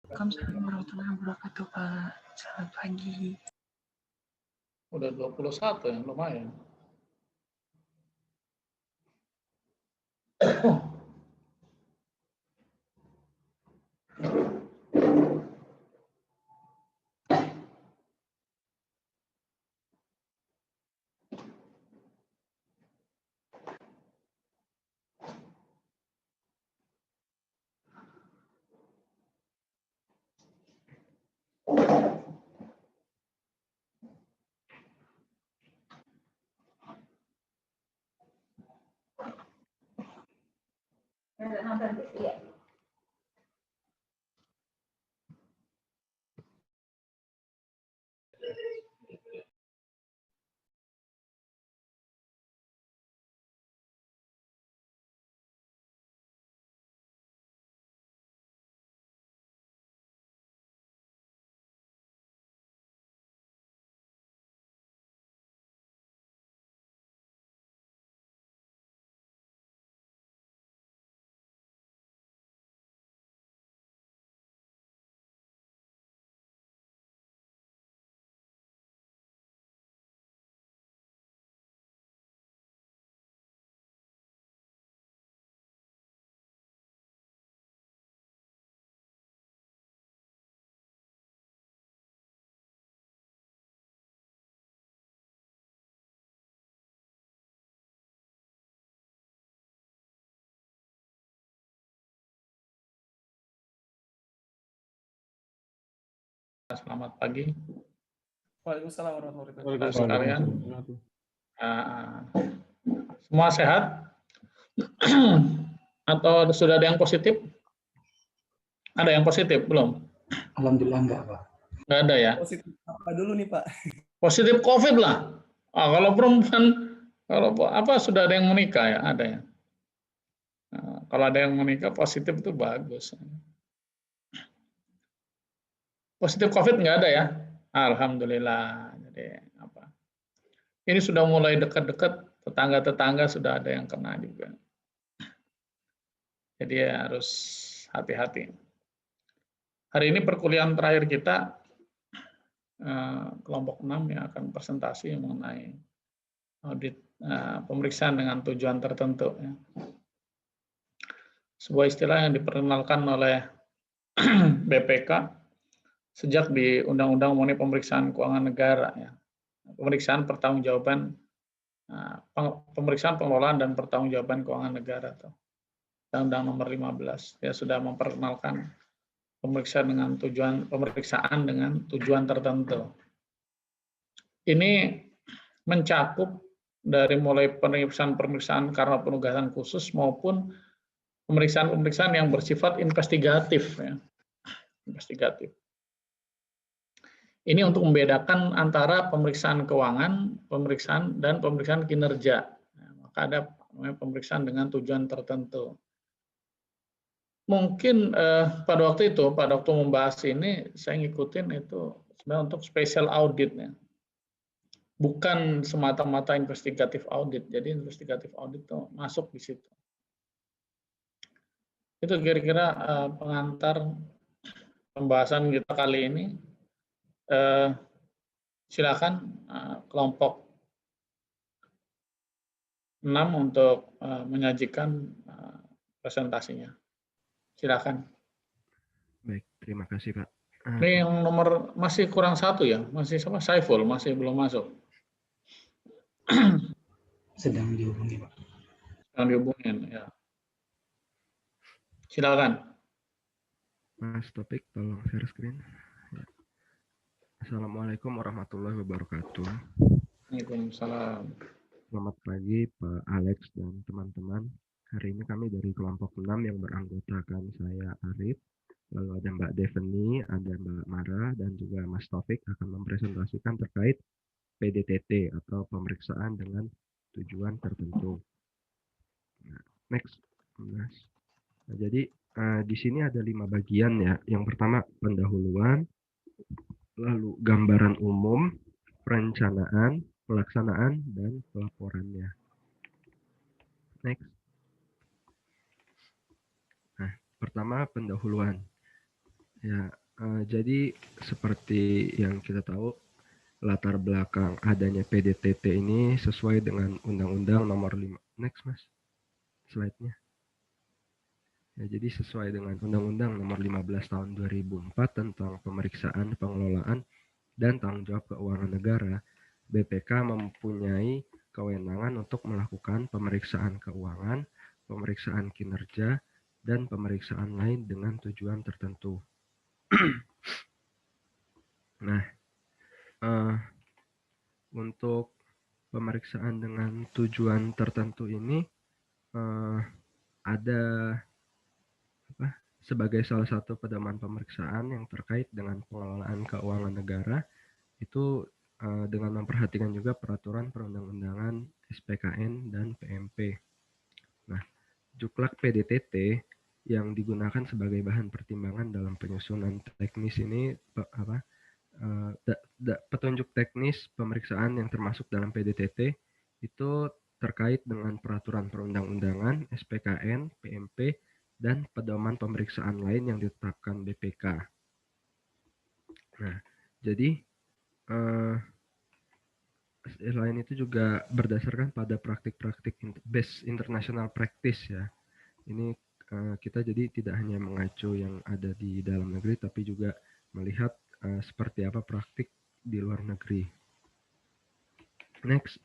Waalaikumsalam warahmatullahi wabarakatuh, Pak. Selamat pagi. Udah 21 ya, lumayan. Selamat pagi. Waalaikumsalam warahmatullahi wabarakatuh. Saudara sekalian. Semua sehat? Atau sudah ada yang positif? Ada yang positif belum? Alhamdulillah enggak, Pak. Nggak ada ya? Positif apa dulu nih, Pak? Positif COVID lah. Kalau perempuan, kalau apa sudah ada yang menikah ya? Ada ya. Kalau ada yang menikah positif itu bagus. Positif COVID nggak ada ya? Alhamdulillah. Jadi apa? Ini sudah mulai dekat-dekat, tetangga-tetangga sudah ada yang kena juga. Jadi ya harus hati-hati. Hari ini perkuliahan terakhir kita kelompok 6 yang akan presentasi mengenai audit pemeriksaan dengan tujuan tertentu. Ya. Sebuah istilah yang diperkenalkan oleh BPK sejak di Undang-Undang mengenai pemeriksaan keuangan negara. Ya. Pemeriksaan pertanggungjawaban, pemeriksaan pengelolaan dan pertanggungjawaban keuangan negara. Undang-Undang nomor 15 ya sudah memperkenalkan pemeriksaan dengan tujuan tertentu. Ini mencakup dari mulai pemeriksaan karena penugasan khusus maupun pemeriksaan yang bersifat investigatif ya. Investigatif. Ini untuk membedakan antara pemeriksaan keuangan, dan pemeriksaan kinerja. Nah, maka ada pemeriksaan dengan tujuan tertentu. Mungkin pada waktu membahas ini, saya ngikutin itu sebenarnya untuk special audit ya. Bukan semata-mata investigatif audit. Jadi investigatif audit itu masuk di situ. Itu kira-kira pengantar pembahasan kita kali ini. Silakan kelompok 6 untuk menyajikan presentasinya. Silakan. Baik, terima kasih Pak. Ini yang nomor masih kurang satu ya, masih sama Saiful masih belum masuk. Sedang dihubungi, Pak. Sedang dihubungin ya. Silakan. Mas Topik, tolong share screen. Ya. Assalamualaikum warahmatullahi wabarakatuh. Waalaikumsalam. Selamat pagi Pak Alex dan teman-teman. Hari ini kami dari kelompok 6 yang beranggotakan saya Arif, lalu ada Mbak Deveni, ada Mbak Mara, dan juga Mas Taufik akan mempresentasikan terkait PDTT atau pemeriksaan dengan tujuan tertentu. Nah, next, Mas. Nah, jadi di sini ada 5 bagian ya. Yang pertama pendahuluan, lalu gambaran umum, perencanaan, pelaksanaan, dan pelaporannya. Next. Nah, pertama pendahuluan. Ya, jadi seperti yang kita tahu, latar belakang adanya PDTT ini sesuai dengan Undang-Undang Nomor 5. Next, Mas, slide-nya. Ya, jadi sesuai dengan Undang-Undang Nomor 15 Tahun 2004 tentang pemeriksaan, pengelolaan, dan tanggung jawab keuangan negara, BPK mempunyai kewenangan untuk melakukan pemeriksaan keuangan, pemeriksaan kinerja, dan pemeriksaan lain dengan tujuan tertentu. Nah, untuk pemeriksaan dengan tujuan tertentu ini ada sebagai salah satu pedoman pemeriksaan yang terkait dengan pengelolaan keuangan negara itu dengan memperhatikan juga peraturan perundang-undangan SPKN dan PMP. Nah, Juklak PDTT yang digunakan sebagai bahan pertimbangan dalam penyusunan teknis ini petunjuk teknis pemeriksaan yang termasuk dalam PDTT itu terkait dengan peraturan perundang-undangan, SPKN, PMP, dan pedoman pemeriksaan lain yang ditetapkan BPK. Nah, jadi selain itu juga berdasarkan pada praktik-praktik best international practice ya. Ini kita jadi tidak hanya mengacu yang ada di dalam negeri, tapi juga melihat seperti apa praktik di luar negeri. Next.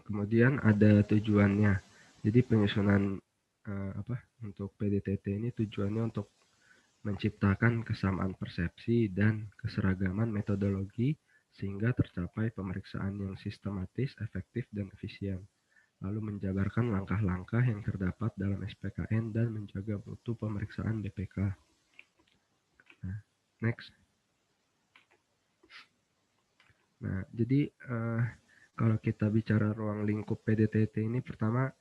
Kemudian ada tujuannya. Jadi penyusunan untuk PDTT ini tujuannya untuk menciptakan kesamaan persepsi dan keseragaman metodologi sehingga tercapai pemeriksaan yang sistematis, efektif, dan efisien. Lalu menjabarkan langkah-langkah yang terdapat dalam SPKN dan menjaga mutu pemeriksaan BPK. Nah, next. Nah, jadi kalau kita bicara ruang lingkup PDTT ini, pertama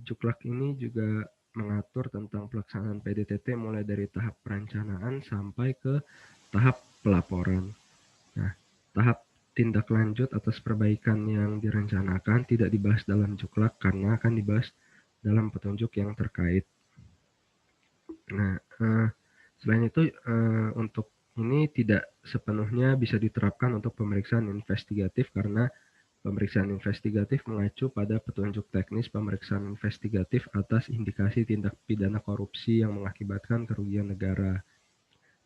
Juklak ini juga mengatur tentang pelaksanaan PDTT mulai dari tahap perencanaan sampai ke tahap pelaporan. Nah, tahap tindak lanjut atas perbaikan yang direncanakan tidak dibahas dalam Juklak karena akan dibahas dalam petunjuk yang terkait. Nah, selain itu untuk ini tidak sepenuhnya bisa diterapkan untuk pemeriksaan investigatif karena pemeriksaan investigatif mengacu pada petunjuk teknis pemeriksaan investigatif atas indikasi tindak pidana korupsi yang mengakibatkan kerugian negara.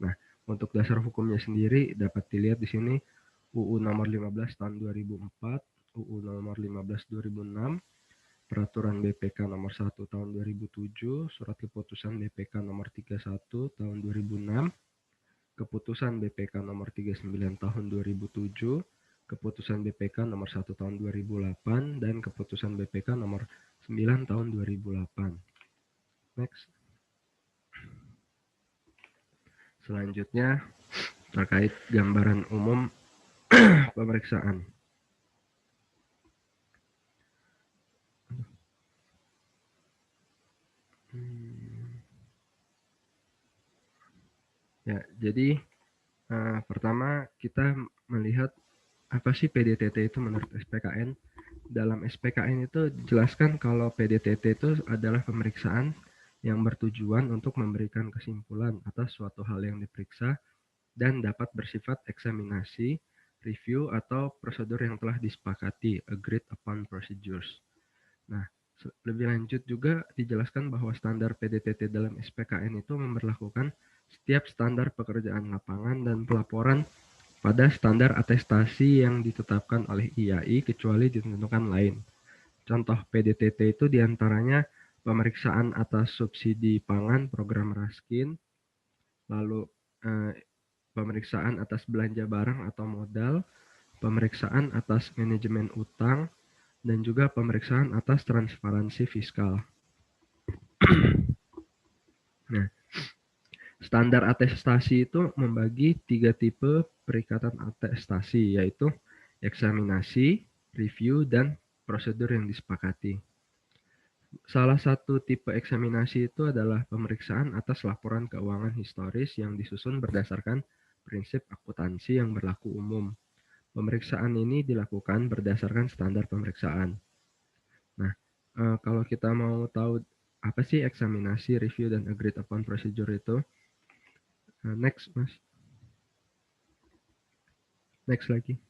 Nah, untuk dasar hukumnya sendiri dapat dilihat di sini UU nomor 15 tahun 2004, UU nomor 15 2006, Peraturan BPK nomor 1 tahun 2007, Surat Keputusan BPK nomor 31 tahun 2006, Keputusan BPK nomor 39 tahun 2007, Keputusan BPK nomor 1 tahun 2008, dan Keputusan BPK nomor 9 tahun 2008. Next. Selanjutnya terkait gambaran umum pemeriksaan. Ya, jadi pertama kita melihat apa sih PDTT itu menurut SPKN. Dalam SPKN itu dijelaskan kalau PDTT itu adalah pemeriksaan yang bertujuan untuk memberikan kesimpulan atas suatu hal yang diperiksa dan dapat bersifat eksaminasi, review, atau prosedur yang telah disepakati, agreed upon procedures. Nah, lebih lanjut juga dijelaskan bahwa standar PDTT dalam SPKN itu memberlakukan setiap standar pekerjaan lapangan dan pelaporan pada standar atestasi yang ditetapkan oleh IAI kecuali ditentukan lain. Contoh PDTT itu diantaranya pemeriksaan atas subsidi pangan program Raskin, lalu pemeriksaan atas belanja barang atau modal, pemeriksaan atas manajemen utang, dan juga pemeriksaan atas transparansi fiskal. Nah, standar atestasi itu membagi 3 tipe perikatan atestasi, yaitu eksaminasi, review, dan prosedur yang disepakati. Salah satu tipe eksaminasi itu adalah pemeriksaan atas laporan keuangan historis yang disusun berdasarkan prinsip akuntansi yang berlaku umum. Pemeriksaan ini dilakukan berdasarkan standar pemeriksaan. Nah, kalau kita mau tahu apa sih eksaminasi, review, dan agreed upon procedure itu. Next, Mas. Next lagi.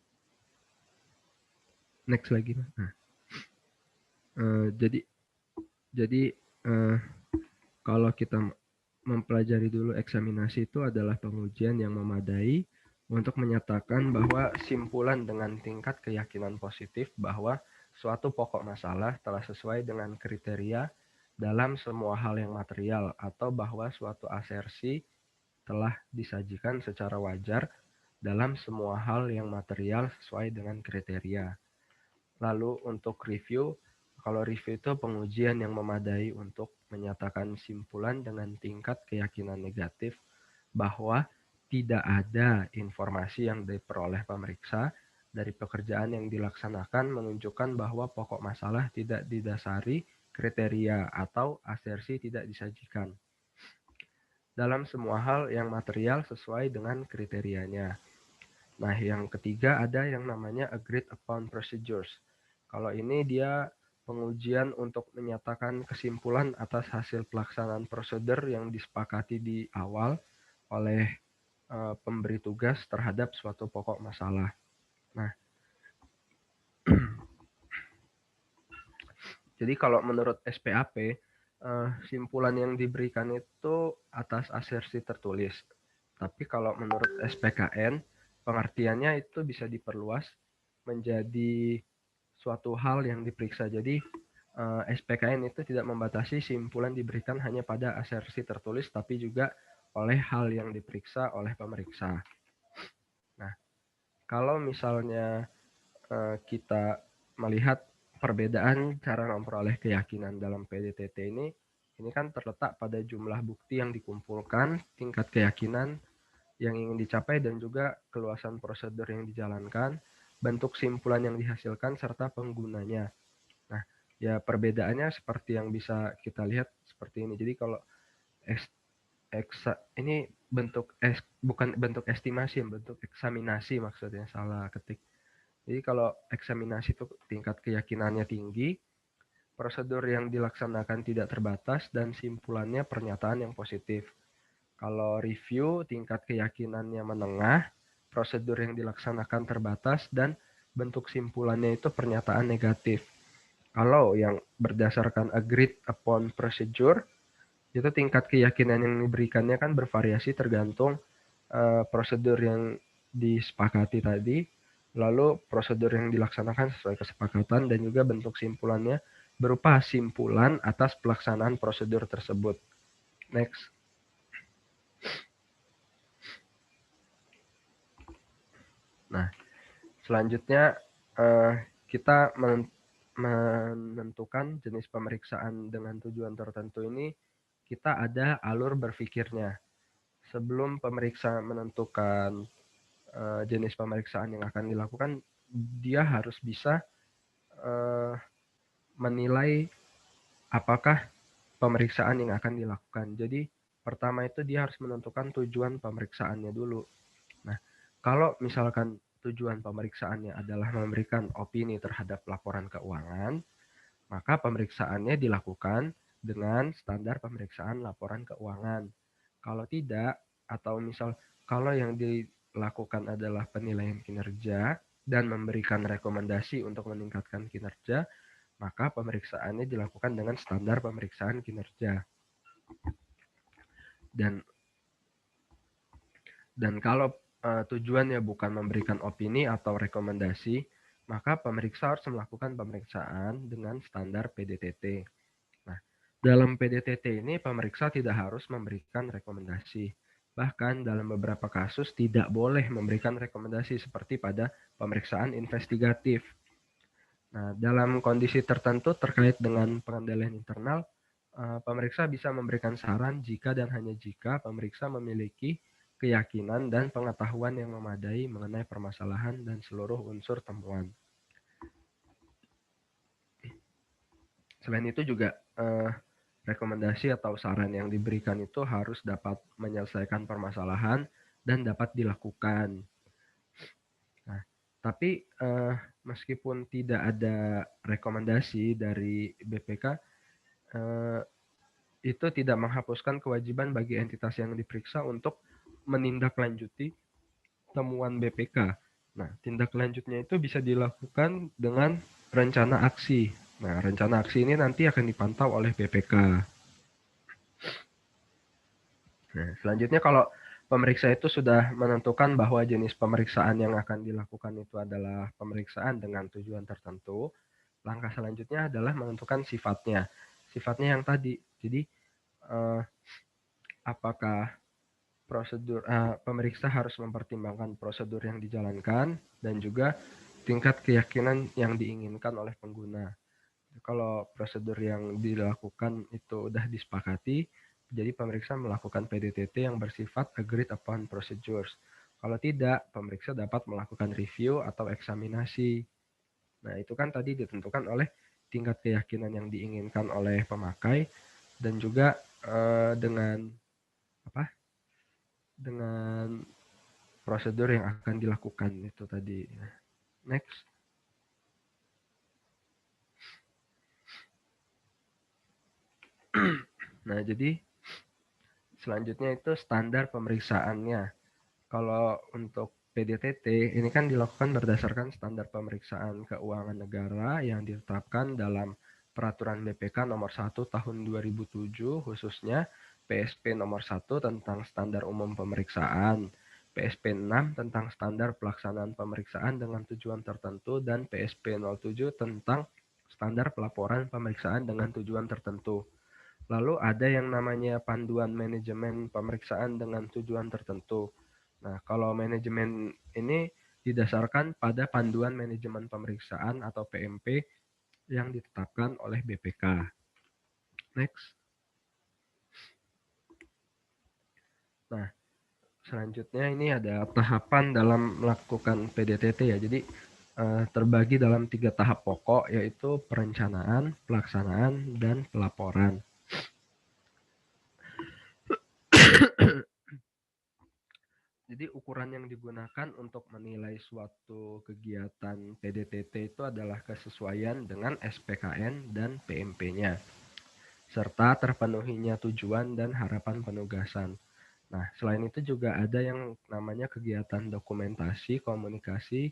Next lagi, Mas. Nah, jadi kalau kita mempelajari dulu, eksaminasi itu adalah pengujian yang memadai untuk menyatakan bahwa simpulan dengan tingkat keyakinan positif bahwa suatu pokok masalah telah sesuai dengan kriteria dalam semua hal yang material, atau bahwa suatu asersi telah disajikan secara wajar dalam semua hal yang material sesuai dengan kriteria. Lalu untuk review, kalau review itu pengujian yang memadai untuk menyatakan simpulan dengan tingkat keyakinan negatif bahwa tidak ada informasi yang diperoleh pemeriksa dari pekerjaan yang dilaksanakan menunjukkan bahwa pokok masalah tidak didasari kriteria atau asersi tidak disajikan dalam semua hal yang material sesuai dengan kriterianya. Nah, yang ketiga ada yang namanya agreed upon procedures. Kalau ini dia pengujian untuk menyatakan kesimpulan atas hasil pelaksanaan prosedur yang disepakati di awal oleh pemberi tugas terhadap suatu pokok masalah. Nah, jadi kalau menurut SPAP, simpulan yang diberikan itu atas asersi tertulis. Tapi kalau menurut SPKN, pengertiannya itu bisa diperluas menjadi suatu hal yang diperiksa. Jadi SPKN itu tidak membatasi simpulan diberikan hanya pada asersi tertulis, tapi juga oleh hal yang diperiksa oleh pemeriksa. Nah, kalau misalnya kita melihat perbedaan cara memperoleh keyakinan dalam PDTT ini kan terletak pada jumlah bukti yang dikumpulkan, tingkat keyakinan yang ingin dicapai, dan juga keluasan prosedur yang dijalankan, bentuk simpulan yang dihasilkan, serta penggunanya. Nah, ya perbedaannya seperti yang bisa kita lihat seperti ini. Jadi kalau ini bukan bentuk estimasi, bentuk eksaminasi maksudnya, salah ketik. Jadi kalau eksaminasi itu tingkat keyakinannya tinggi, prosedur yang dilaksanakan tidak terbatas, dan simpulannya pernyataan yang positif. Kalau review, tingkat keyakinannya menengah, prosedur yang dilaksanakan terbatas, dan bentuk simpulannya itu pernyataan negatif. Kalau yang berdasarkan agreed upon procedure, itu tingkat keyakinan yang diberikannya kan bervariasi tergantung prosedur yang disepakati tadi, lalu prosedur yang dilaksanakan sesuai kesepakatan, dan juga bentuk simpulannya berupa simpulan atas pelaksanaan prosedur tersebut. Next. Nah, selanjutnya kita menentukan jenis pemeriksaan dengan tujuan tertentu ini, kita ada alur berpikirnya. Sebelum pemeriksa menentukan jenis pemeriksaan yang akan dilakukan, dia harus bisa menilai apakah pemeriksaan yang akan dilakukan. Jadi pertama itu dia harus menentukan tujuan pemeriksaannya dulu. Nah, kalau misalkan tujuan pemeriksaannya adalah memberikan opini terhadap laporan keuangan, maka pemeriksaannya dilakukan dengan standar pemeriksaan laporan keuangan. Kalau tidak, atau misal kalau yang dilakukan adalah penilaian kinerja dan memberikan rekomendasi untuk meningkatkan kinerja, maka pemeriksaannya dilakukan dengan standar pemeriksaan kinerja. Dan kalau tujuannya bukan memberikan opini atau rekomendasi, maka pemeriksa harus melakukan pemeriksaan dengan standar PDTT. Nah, dalam PDTT ini pemeriksa tidak harus memberikan rekomendasi. Bahkan dalam beberapa kasus tidak boleh memberikan rekomendasi seperti pada pemeriksaan investigatif. Nah, dalam kondisi tertentu terkait dengan pengendalian internal, pemeriksa bisa memberikan saran jika dan hanya jika pemeriksa memiliki keyakinan dan pengetahuan yang memadai mengenai permasalahan dan seluruh unsur temuan. Selain itu juga rekomendasi atau saran yang diberikan itu harus dapat menyelesaikan permasalahan dan dapat dilakukan. Nah, tapi meskipun tidak ada rekomendasi dari BPK, itu tidak menghapuskan kewajiban bagi entitas yang diperiksa untuk menindaklanjuti temuan BPK. Nah, tindak lanjutnya itu bisa dilakukan dengan rencana aksi. Nah, rencana aksi ini nanti akan dipantau oleh BPK. Nah, selanjutnya kalau pemeriksa itu sudah menentukan bahwa jenis pemeriksaan yang akan dilakukan itu adalah pemeriksaan dengan tujuan tertentu, langkah selanjutnya adalah menentukan sifatnya. Sifatnya yang tadi. Jadi, apakah prosedur pemeriksa harus mempertimbangkan prosedur yang dijalankan dan juga tingkat keyakinan yang diinginkan oleh pengguna. Kalau prosedur yang dilakukan itu sudah disepakati, jadi pemeriksa melakukan PDTT yang bersifat agreed upon procedures. Kalau tidak, pemeriksa dapat melakukan review atau eksaminasi. Nah, itu kan tadi ditentukan oleh tingkat keyakinan yang diinginkan oleh pemakai dan juga dengan prosedur yang akan dilakukan itu tadi. Next. Nah, jadi selanjutnya itu standar pemeriksaannya. Kalau untuk PDTT ini kan dilakukan berdasarkan standar pemeriksaan keuangan negara yang ditetapkan dalam Peraturan BPK nomor 1 tahun 2007, khususnya PSP nomor 1 tentang standar umum pemeriksaan, PSP 6 tentang standar pelaksanaan pemeriksaan dengan tujuan tertentu, dan PSP 07 tentang standar pelaporan pemeriksaan dengan tujuan tertentu. Lalu ada yang namanya panduan manajemen pemeriksaan dengan tujuan tertentu. Nah, kalau manajemen ini didasarkan pada panduan manajemen pemeriksaan atau PMP yang ditetapkan oleh BPK. Next. Nah, selanjutnya ini ada tahapan dalam melakukan PDTT ya. Jadi terbagi dalam 3 tahap pokok, yaitu perencanaan, pelaksanaan, dan pelaporan. Jadi ukuran yang digunakan untuk menilai suatu kegiatan PDTT itu adalah kesesuaian dengan SPKN dan PMP-nya, serta terpenuhinya tujuan dan harapan penugasan. Nah, selain itu juga ada yang namanya kegiatan dokumentasi, komunikasi,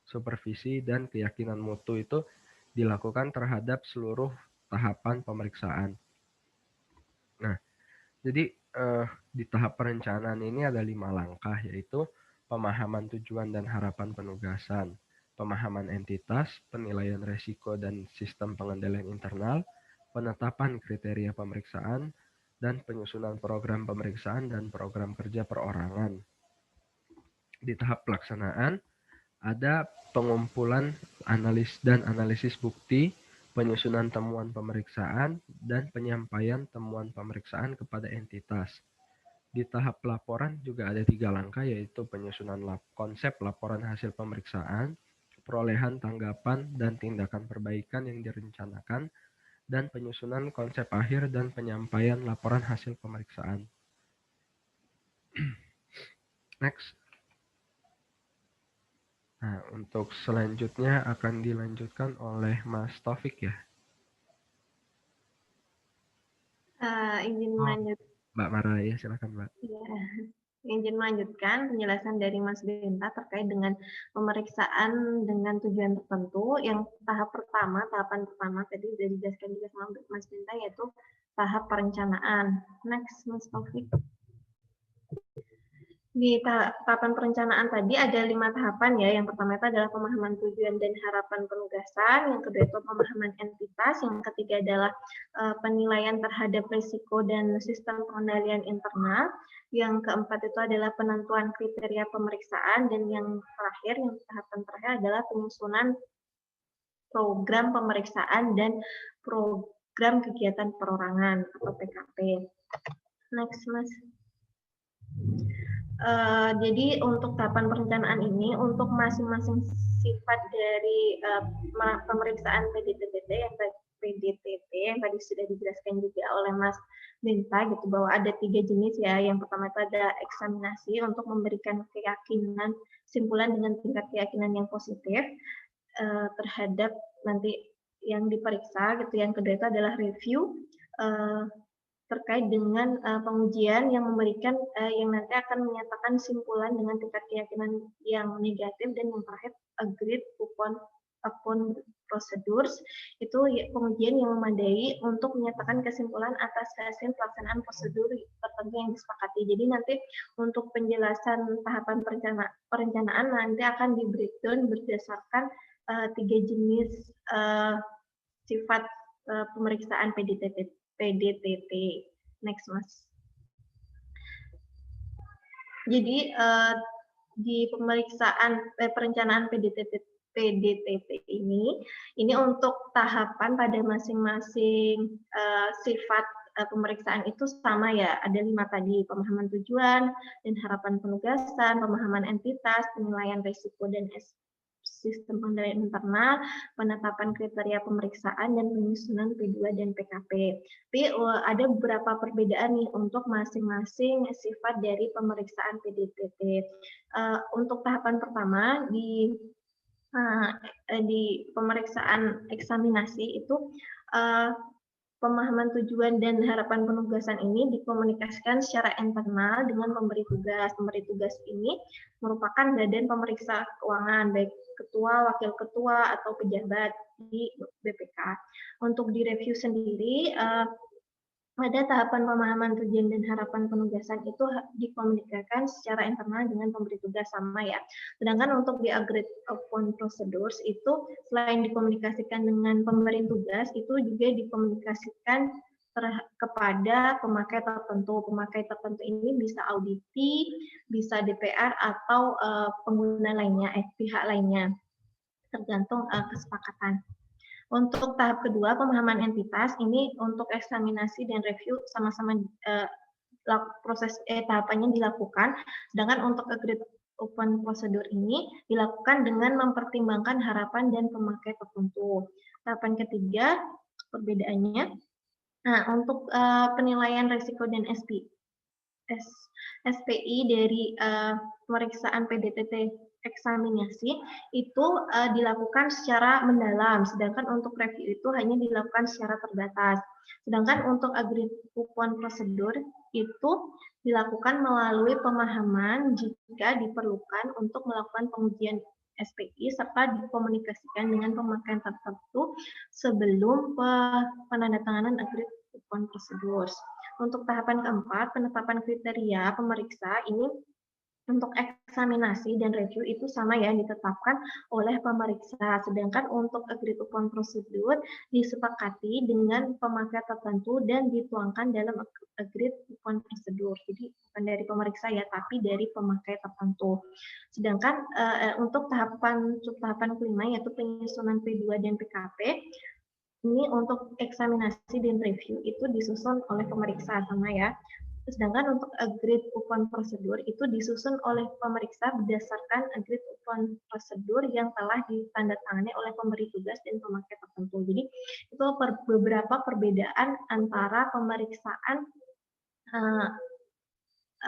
supervisi, dan keyakinan mutu itu dilakukan terhadap seluruh tahapan pemeriksaan. Nah, jadi di tahap perencanaan ini ada 5 langkah, yaitu pemahaman tujuan dan harapan penugasan, pemahaman entitas, penilaian resiko dan sistem pengendalian internal, penetapan kriteria pemeriksaan, dan penyusunan program pemeriksaan dan program kerja perorangan. Di tahap pelaksanaan, ada pengumpulan analisis bukti, penyusunan temuan pemeriksaan, dan penyampaian temuan pemeriksaan kepada entitas. Di tahap pelaporan juga ada 3 langkah, yaitu penyusunan konsep laporan hasil pemeriksaan, perolehan tanggapan dan tindakan perbaikan yang direncanakan, dan penyusunan konsep akhir dan penyampaian laporan hasil pemeriksaan. Next. Nah, untuk selanjutnya akan dilanjutkan oleh Mas Taufik ya. Izin melanjutkan. Mbak Mara ya, silakan Mbak. Ya, izin melanjutkan penjelasan dari Mas Benta terkait dengan pemeriksaan dengan tujuan tertentu. Yang tahapan pertama tadi sudah dijelaskan juga sama Mas Benta, yaitu tahap perencanaan. Next, Mas Taufik. Di tahapan perencanaan tadi ada 5 tahapan ya. Yang pertama itu adalah pemahaman tujuan dan harapan penugasan. Yang kedua itu pemahaman entitas. Yang ketiga adalah penilaian terhadap risiko dan sistem pengendalian internal. Yang keempat itu adalah penentuan kriteria pemeriksaan. Dan yang terakhir, yang tahapan terakhir adalah penyusunan program pemeriksaan dan program kegiatan perorangan atau PKP. Next, Mas. Jadi untuk tahapan perencanaan ini, untuk masing-masing sifat dari pemeriksaan PDTT yang tadi sudah dijelaskan juga oleh Mas Benta, gitu, bahwa ada 3 jenis ya. Yang pertama itu ada eksaminasi untuk memberikan keyakinan, simpulan dengan tingkat keyakinan yang positif terhadap nanti yang diperiksa, gitu. Yang kedua itu adalah review terkait dengan pengujian yang memberikan yang nanti akan menyatakan simpulan dengan tingkat keyakinan yang negatif, dan yang terakhir agreed upon procedures, itu pengujian yang memadai untuk menyatakan kesimpulan atas hasil pelaksanaan prosedur tertentu yang disepakati. Jadi nanti untuk penjelasan tahapan perencanaan nanti akan di breakdown berdasarkan 3 jenis sifat pemeriksaan PDTT. Next, Mas. Jadi di pemeriksaan perencanaan PDTT ini untuk tahapan pada masing-masing sifat pemeriksaan itu sama ya, ada 5 tadi: pemahaman tujuan dan harapan penugasan, pemahaman entitas, penilaian risiko dan sistem pengendalian internal, penetapan kriteria pemeriksaan, dan penyusunan P2 dan PKP. Tapi ada beberapa perbedaan nih untuk masing-masing sifat dari pemeriksaan PDTT. Untuk tahapan pertama di pemeriksaan eksaminasi itu pemahaman tujuan dan harapan penugasan ini dikomunikasikan secara internal dengan pemberi tugas. Pemberi tugas ini merupakan badan pemeriksa keuangan, baik ketua, wakil ketua, atau pejabat di BPK. Untuk di review sendiri, pada tahapan pemahaman tujuan dan harapan penugasan itu dikomunikasikan secara internal dengan pemberi tugas, sama ya. Sedangkan untuk di agreed upon procedures itu selain dikomunikasikan dengan pemberi tugas, itu juga dikomunikasikan kepada pemakai tertentu. Pemakai tertentu ini bisa auditi, bisa DPR, atau pengguna lainnya, pihak lainnya, tergantung kesepakatan. Untuk tahap kedua, pemahaman entitas, ini untuk eksaminasi dan review sama-sama proses tahapannya dilakukan. Sedangkan untuk agreed upon prosedur ini dilakukan dengan mempertimbangkan harapan dan pemakai tertentu. Tahapan ketiga, perbedaannya. Nah, untuk penilaian risiko dan SPI dari pemeriksaan PDTT eksaminasi itu dilakukan secara mendalam, sedangkan untuk review itu hanya dilakukan secara terbatas. Sedangkan untuk agreed upon prosedur itu dilakukan melalui pemahaman jika diperlukan untuk melakukan pengujian SPI serta dikomunikasikan dengan pemakaian tertentu sebelum penandatanganan agreed upon procedures. Untuk tahapan keempat, penetapan kriteria pemeriksa, ini untuk eksaminasi dan review itu sama ya, ditetapkan oleh pemeriksa. Sedangkan untuk agreed upon prosedur disepakati dengan pemakai tertentu dan dituangkan dalam agreed upon prosedur. Jadi bukan dari pemeriksa ya, tapi dari pemakai tertentu. Sedangkan untuk tahapan kelima yaitu penyusunan P2 dan PKP, ini untuk eksaminasi dan review itu disusun oleh pemeriksa, sama ya. Sedangkan untuk agreed upon prosedur itu disusun oleh pemeriksa berdasarkan agreed upon prosedur yang telah ditandatangani oleh pemberi tugas dan pemakai tertentu. Jadi itu beberapa perbedaan antara pemeriksaan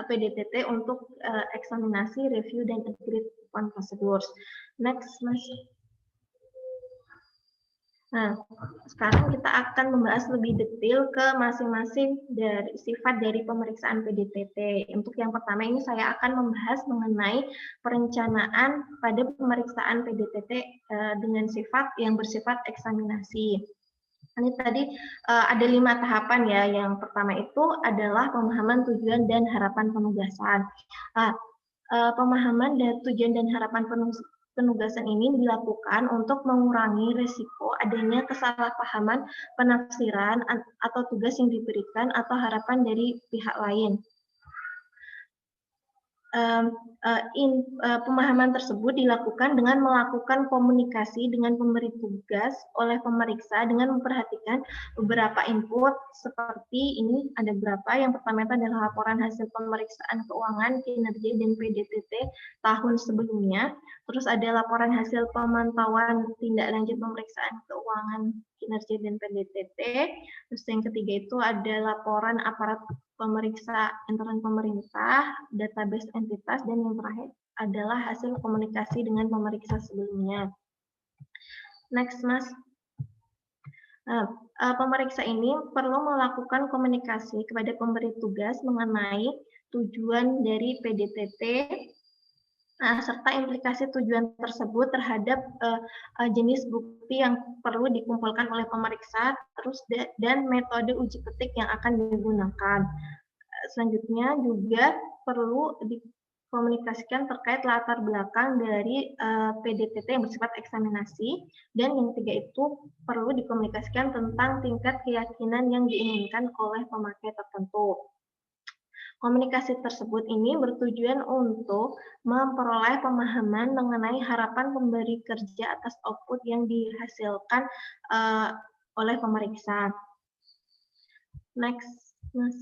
PDTT untuk eksaminasi, review, dan agreed upon procedures. Next, Mas. Nah, sekarang kita akan membahas lebih detail ke masing-masing dari sifat dari pemeriksaan PDTT. Untuk yang pertama ini saya akan membahas mengenai perencanaan pada pemeriksaan PDTT dengan sifat yang bersifat eksaminasi. Ini tadi ada 5 tahapan ya. Yang pertama itu adalah pemahaman tujuan dan harapan penugasan. Pemahaman dan tujuan dan harapan penugasan ini dilakukan untuk mengurangi risiko adanya kesalahpahaman penafsiran atau tugas yang diberikan atau harapan dari pihak lain. Pemahaman tersebut dilakukan dengan melakukan komunikasi dengan pemberi tugas oleh pemeriksa dengan memperhatikan beberapa input seperti ini, ada beberapa. Yang pertama itu adalah laporan hasil pemeriksaan keuangan, kinerja, dan PDTT tahun sebelumnya. Terus ada laporan hasil pemantauan tindak lanjut pemeriksaan keuangan, kinerja, dan PDTT. Terus yang ketiga itu ada laporan aparat pemeriksa intern pemerintah, database entitas, dan yang terakhir adalah hasil komunikasi dengan pemeriksa sebelumnya. Next, Mas. Pemeriksa ini perlu melakukan komunikasi kepada pemberi tugas mengenai tujuan dari PDTT serta implikasi tujuan tersebut terhadap jenis bukti yang perlu dikumpulkan oleh pemeriksa, dan metode uji petik yang akan digunakan. Selanjutnya juga perlu dikomunikasikan terkait latar belakang dari PDTT yang bersifat eksaminasi, dan yang ketiga itu perlu dikomunikasikan tentang tingkat keyakinan yang diinginkan oleh pemakai tertentu. Komunikasi tersebut ini bertujuan untuk memperoleh pemahaman mengenai harapan pemberi kerja atas output yang dihasilkan oleh pemeriksa. Next, Mas.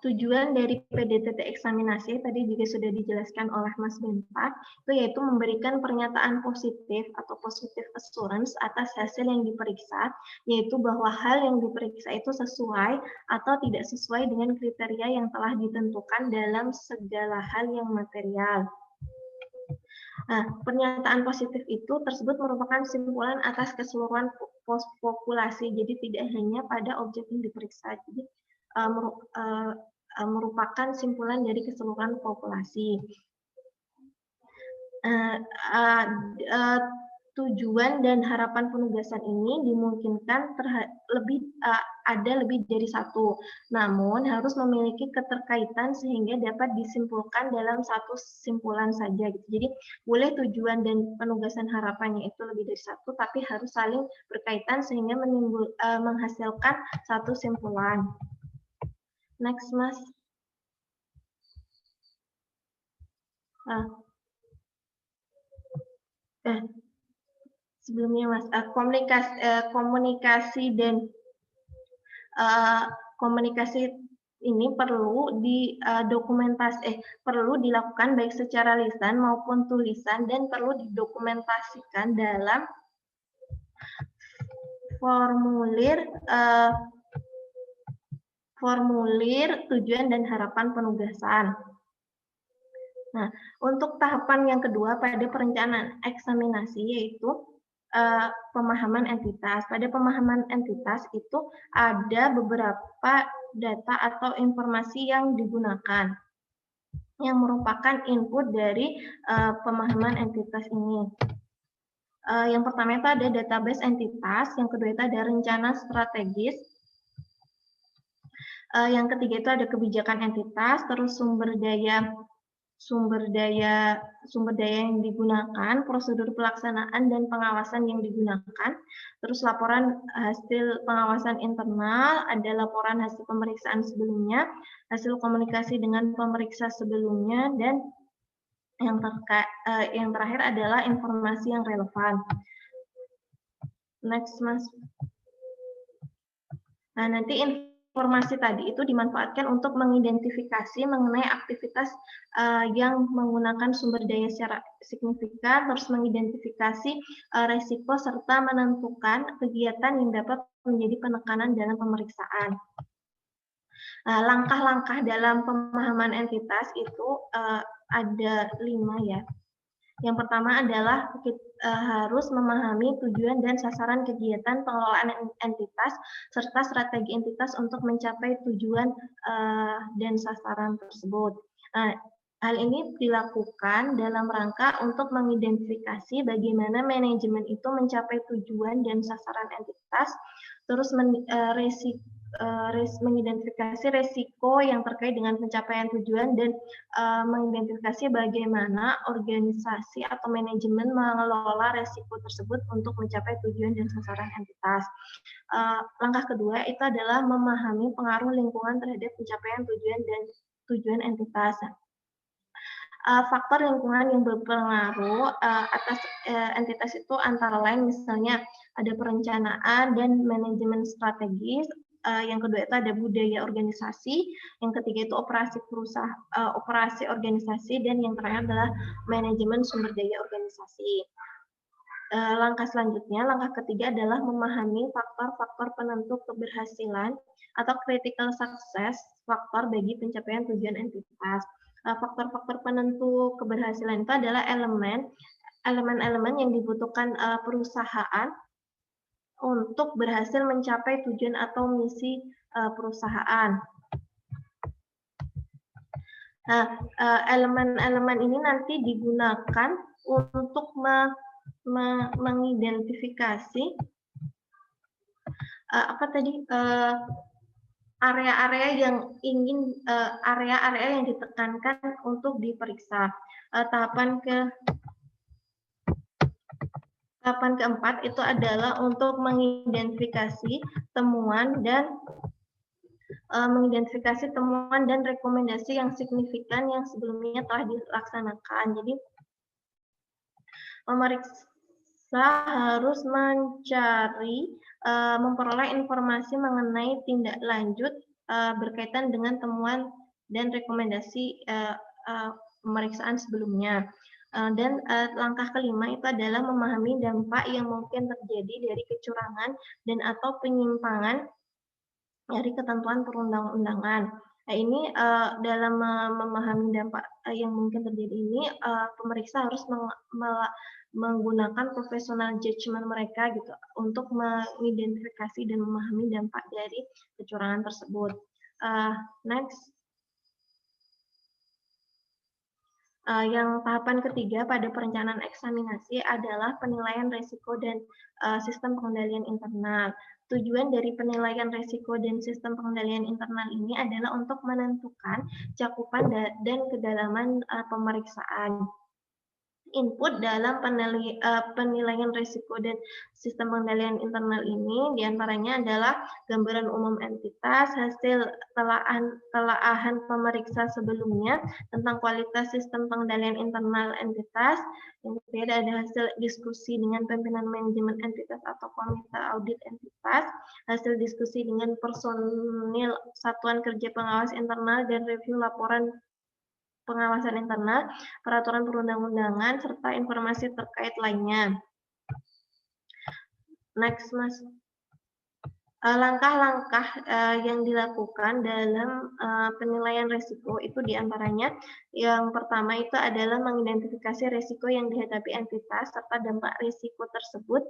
Tujuan dari PDTT eksaminasi tadi juga sudah dijelaskan oleh Mas Benta, itu yaitu memberikan pernyataan positif atau positive assurance atas hasil yang diperiksa, yaitu bahwa hal yang diperiksa itu sesuai atau tidak sesuai dengan kriteria yang telah ditentukan dalam segala hal yang material. Pernyataan positif itu tersebut merupakan simpulan atas keseluruhan populasi, jadi tidak hanya pada objek yang diperiksa. Jadi merupakan simpulan dari keseluruhan populasi. Tujuan dan harapan penugasan ini dimungkinkan ada lebih dari satu, namun harus memiliki keterkaitan sehingga dapat disimpulkan dalam satu simpulan saja. Jadi boleh tujuan dan penugasan harapannya itu lebih dari satu, tapi harus saling berkaitan sehingga menghasilkan satu simpulan. Next, Mas. Sebelumnya, Mas, komunikasi dan komunikasi ini perlu perlu dilakukan baik secara lisan maupun tulisan, dan perlu didokumentasikan dalam formulir tujuan dan harapan penugasan. Nah, untuk tahapan yang kedua pada perencanaan eksaminasi yaitu pemahaman entitas. Pada pemahaman entitas itu ada beberapa data atau informasi yang digunakan yang merupakan input dari pemahaman entitas ini. Yang pertama itu ada database entitas, yang kedua itu ada rencana strategis, yang ketiga itu ada kebijakan entitas, terus sumber daya yang digunakan, prosedur pelaksanaan dan pengawasan yang digunakan, terus laporan hasil pengawasan internal, ada laporan hasil pemeriksaan sebelumnya, hasil komunikasi dengan pemeriksa sebelumnya, dan yang terakhir adalah informasi yang relevan. Next, Mas. Nah, nanti informasi tadi itu dimanfaatkan untuk mengidentifikasi mengenai aktivitas yang menggunakan sumber daya secara signifikan, terus mengidentifikasi resiko serta menentukan kegiatan yang dapat menjadi penekanan dalam pemeriksaan. Langkah-langkah dalam pemahaman entitas itu ada 5 ya. Yang pertama adalah harus memahami tujuan dan sasaran kegiatan pengelolaan entitas serta strategi entitas untuk mencapai tujuan dan sasaran tersebut. Hal ini dilakukan dalam rangka untuk mengidentifikasi bagaimana manajemen itu mencapai tujuan dan sasaran entitas, terus mengidentifikasi resiko yang terkait dengan pencapaian tujuan, dan mengidentifikasi bagaimana organisasi atau manajemen mengelola resiko tersebut untuk mencapai tujuan dan sasaran entitas. Langkah kedua itu adalah memahami pengaruh lingkungan terhadap pencapaian tujuan dan tujuan entitas. Faktor lingkungan yang berpengaruh atas entitas itu antara lain misalnya ada perencanaan dan manajemen strategis, yang kedua itu ada budaya organisasi, yang ketiga itu operasi organisasi, dan yang terakhir adalah manajemen sumber daya organisasi. Langkah selanjutnya, langkah ketiga adalah memahami faktor-faktor penentu keberhasilan atau critical success faktor bagi pencapaian tujuan entitas. Faktor-faktor penentu keberhasilan itu adalah elemen-elemen yang dibutuhkan perusahaan untuk berhasil mencapai tujuan atau misi perusahaan. Nah, elemen-elemen ini nanti digunakan untuk mengidentifikasi area-area yang ingin area-area yang ditekankan untuk diperiksa. Tahapan keempat itu adalah untuk mengidentifikasi temuan dan rekomendasi yang signifikan yang sebelumnya telah dilaksanakan. Jadi pemeriksa harus memperoleh informasi mengenai tindak lanjut berkaitan dengan temuan dan rekomendasi pemeriksaan sebelumnya. Dan langkah kelima itu adalah memahami dampak yang mungkin terjadi dari kecurangan dan atau penyimpangan dari ketentuan perundang-undangan. Nah, ini dalam memahami dampak yang mungkin terjadi ini, pemeriksa harus menggunakan professional judgment mereka gitu untuk mengidentifikasi dan memahami dampak dari kecurangan tersebut. Next. Yang tahapan ketiga pada perencanaan eksaminasi adalah penilaian risiko dan sistem pengendalian internal. Tujuan dari penilaian risiko dan sistem pengendalian internal ini adalah untuk menentukan cakupan dan kedalaman pemeriksaan. Input dalam penilaian risiko dan sistem pengendalian internal ini diantaranya adalah gambaran umum entitas, hasil telaahan pemeriksa sebelumnya tentang kualitas sistem pengendalian internal entitas, yang ketiga ada hasil diskusi dengan pimpinan manajemen entitas atau komite audit entitas, hasil diskusi dengan personil satuan kerja pengawas internal dan review laporan pengawasan internal, peraturan perundang-undangan, serta informasi terkait lainnya. Next, Mas. Langkah-langkah yang dilakukan dalam penilaian risiko itu diantaranya yang pertama itu adalah mengidentifikasi risiko yang dihadapi entitas serta dampak risiko tersebut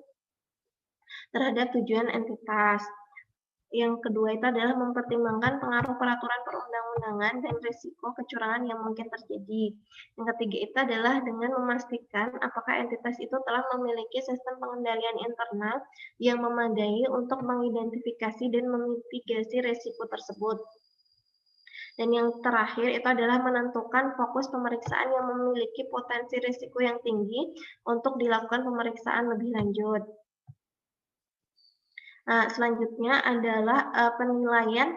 terhadap tujuan entitas. Yang kedua itu adalah mempertimbangkan pengaruh peraturan perundang-undangan dan risiko kecurangan yang mungkin terjadi. Yang ketiga itu adalah dengan memastikan apakah entitas itu telah memiliki sistem pengendalian internal yang memadai untuk mengidentifikasi dan memitigasi risiko tersebut. Dan yang terakhir itu adalah menentukan fokus pemeriksaan yang memiliki potensi risiko yang tinggi untuk dilakukan pemeriksaan lebih lanjut. Nah, selanjutnya adalah penilaian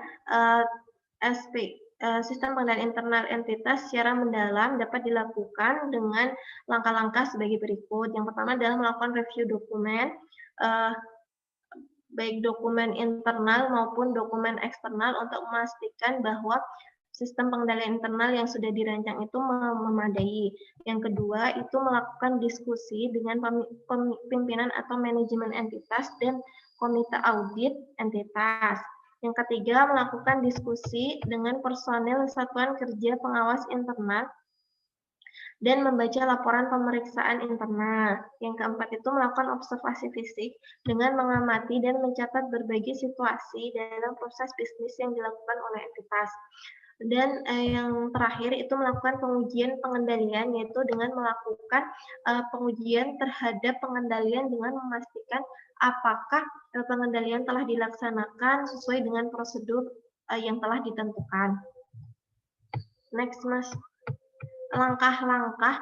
sistem pengendalian internal entitas secara mendalam dapat dilakukan dengan langkah-langkah sebagai berikut. Yang pertama adalah melakukan review dokumen, baik dokumen internal maupun dokumen eksternal untuk memastikan bahwa sistem pengendalian internal yang sudah dirancang itu memadai. Yang kedua itu melakukan diskusi dengan pimpinan atau manajemen entitas dan komite audit entitas. Yang ketiga, melakukan diskusi dengan personel satuan kerja pengawas internal dan membaca laporan pemeriksaan internal. Yang keempat itu melakukan observasi fisik dengan mengamati dan mencatat berbagai situasi dalam proses bisnis yang dilakukan oleh entitas. Dan yang terakhir itu melakukan pengujian pengendalian, yaitu dengan melakukan pengujian terhadap pengendalian dengan memastikan apakah pengendalian telah dilaksanakan sesuai dengan prosedur yang telah ditentukan. Next, Mas. Langkah-langkah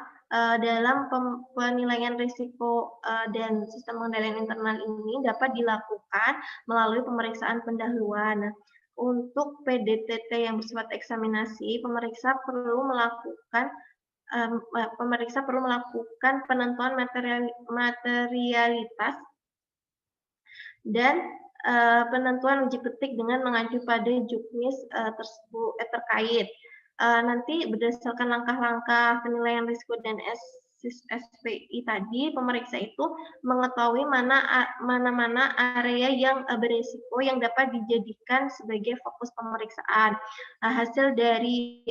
dalam penilaian risiko dan sistem pengendalian internal ini dapat dilakukan melalui pemeriksaan pendahuluan. Untuk PDTT yang bersifat eksaminasi, pemeriksa perlu melakukan penentuan materialitas dan penentuan uji petik dengan mengacu pada juknis tersebut terkait. Nanti berdasarkan langkah-langkah penilaian risiko dan SPI tadi, pemeriksa itu mengetahui mana area yang berisiko yang dapat dijadikan sebagai fokus pemeriksaan. Hasil dari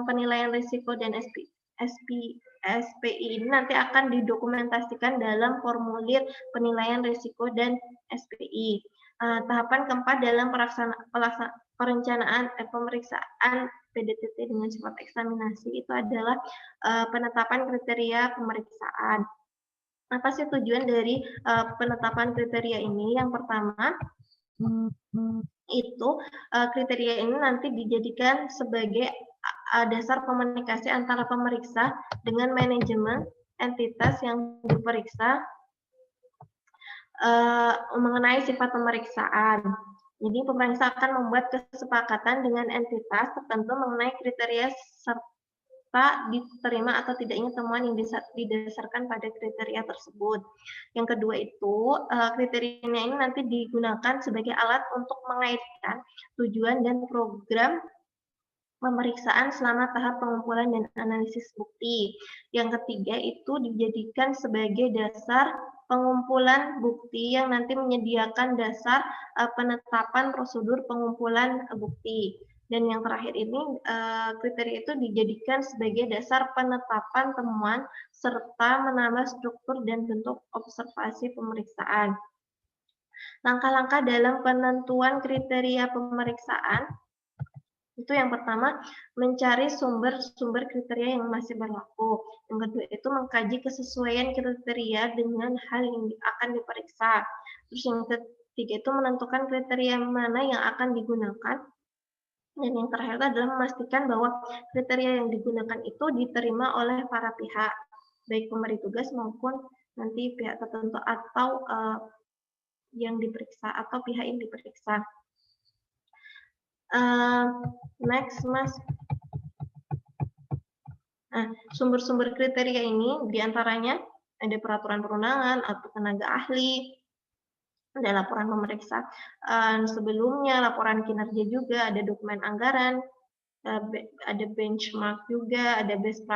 penilaian risiko dan SPI ini nanti akan didokumentasikan dalam formulir penilaian risiko dan SPI. Tahapan keempat dalam pemeriksaan PDTT dengan sifat eksaminasi itu adalah penetapan kriteria pemeriksaan. Apa sih tujuan dari penetapan kriteria ini? Yang pertama, itu kriteria ini nanti dijadikan sebagai dasar komunikasi antara pemeriksa dengan manajemen entitas yang diperiksa mengenai sifat pemeriksaan. Jadi pemeriksa akan membuat kesepakatan dengan entitas tertentu mengenai kriteria serta diterima atau tidaknya temuan yang didasarkan pada kriteria tersebut. Yang kedua itu, kriterianya ini nanti digunakan sebagai alat untuk mengaitkan tujuan dan program pemeriksaan selama tahap pengumpulan dan analisis bukti. Yang ketiga itu dijadikan sebagai dasar pengumpulan bukti yang nanti menyediakan dasar penetapan prosedur pengumpulan bukti. Dan yang terakhir ini, kriteria itu dijadikan sebagai dasar penetapan temuan serta menambah struktur dan bentuk observasi pemeriksaan. Langkah-langkah dalam penentuan kriteria pemeriksaan itu yang pertama, mencari sumber-sumber kriteria yang masih berlaku. Yang kedua itu mengkaji kesesuaian kriteria dengan hal yang akan diperiksa. Terus yang ketiga itu menentukan kriteria mana yang akan digunakan. Dan yang terakhir adalah memastikan bahwa kriteria yang digunakan itu diterima oleh para pihak, baik pemberi tugas maupun nanti pihak tertentu atau yang diperiksa atau pihak yang diperiksa. Next, Mas. Nah, sumber-sumber kriteria ini diantaranya ada peraturan perundangan atau tenaga ahli, ada laporan pemeriksaan sebelumnya, laporan kinerja juga, ada dokumen anggaran, ada benchmark juga, ada best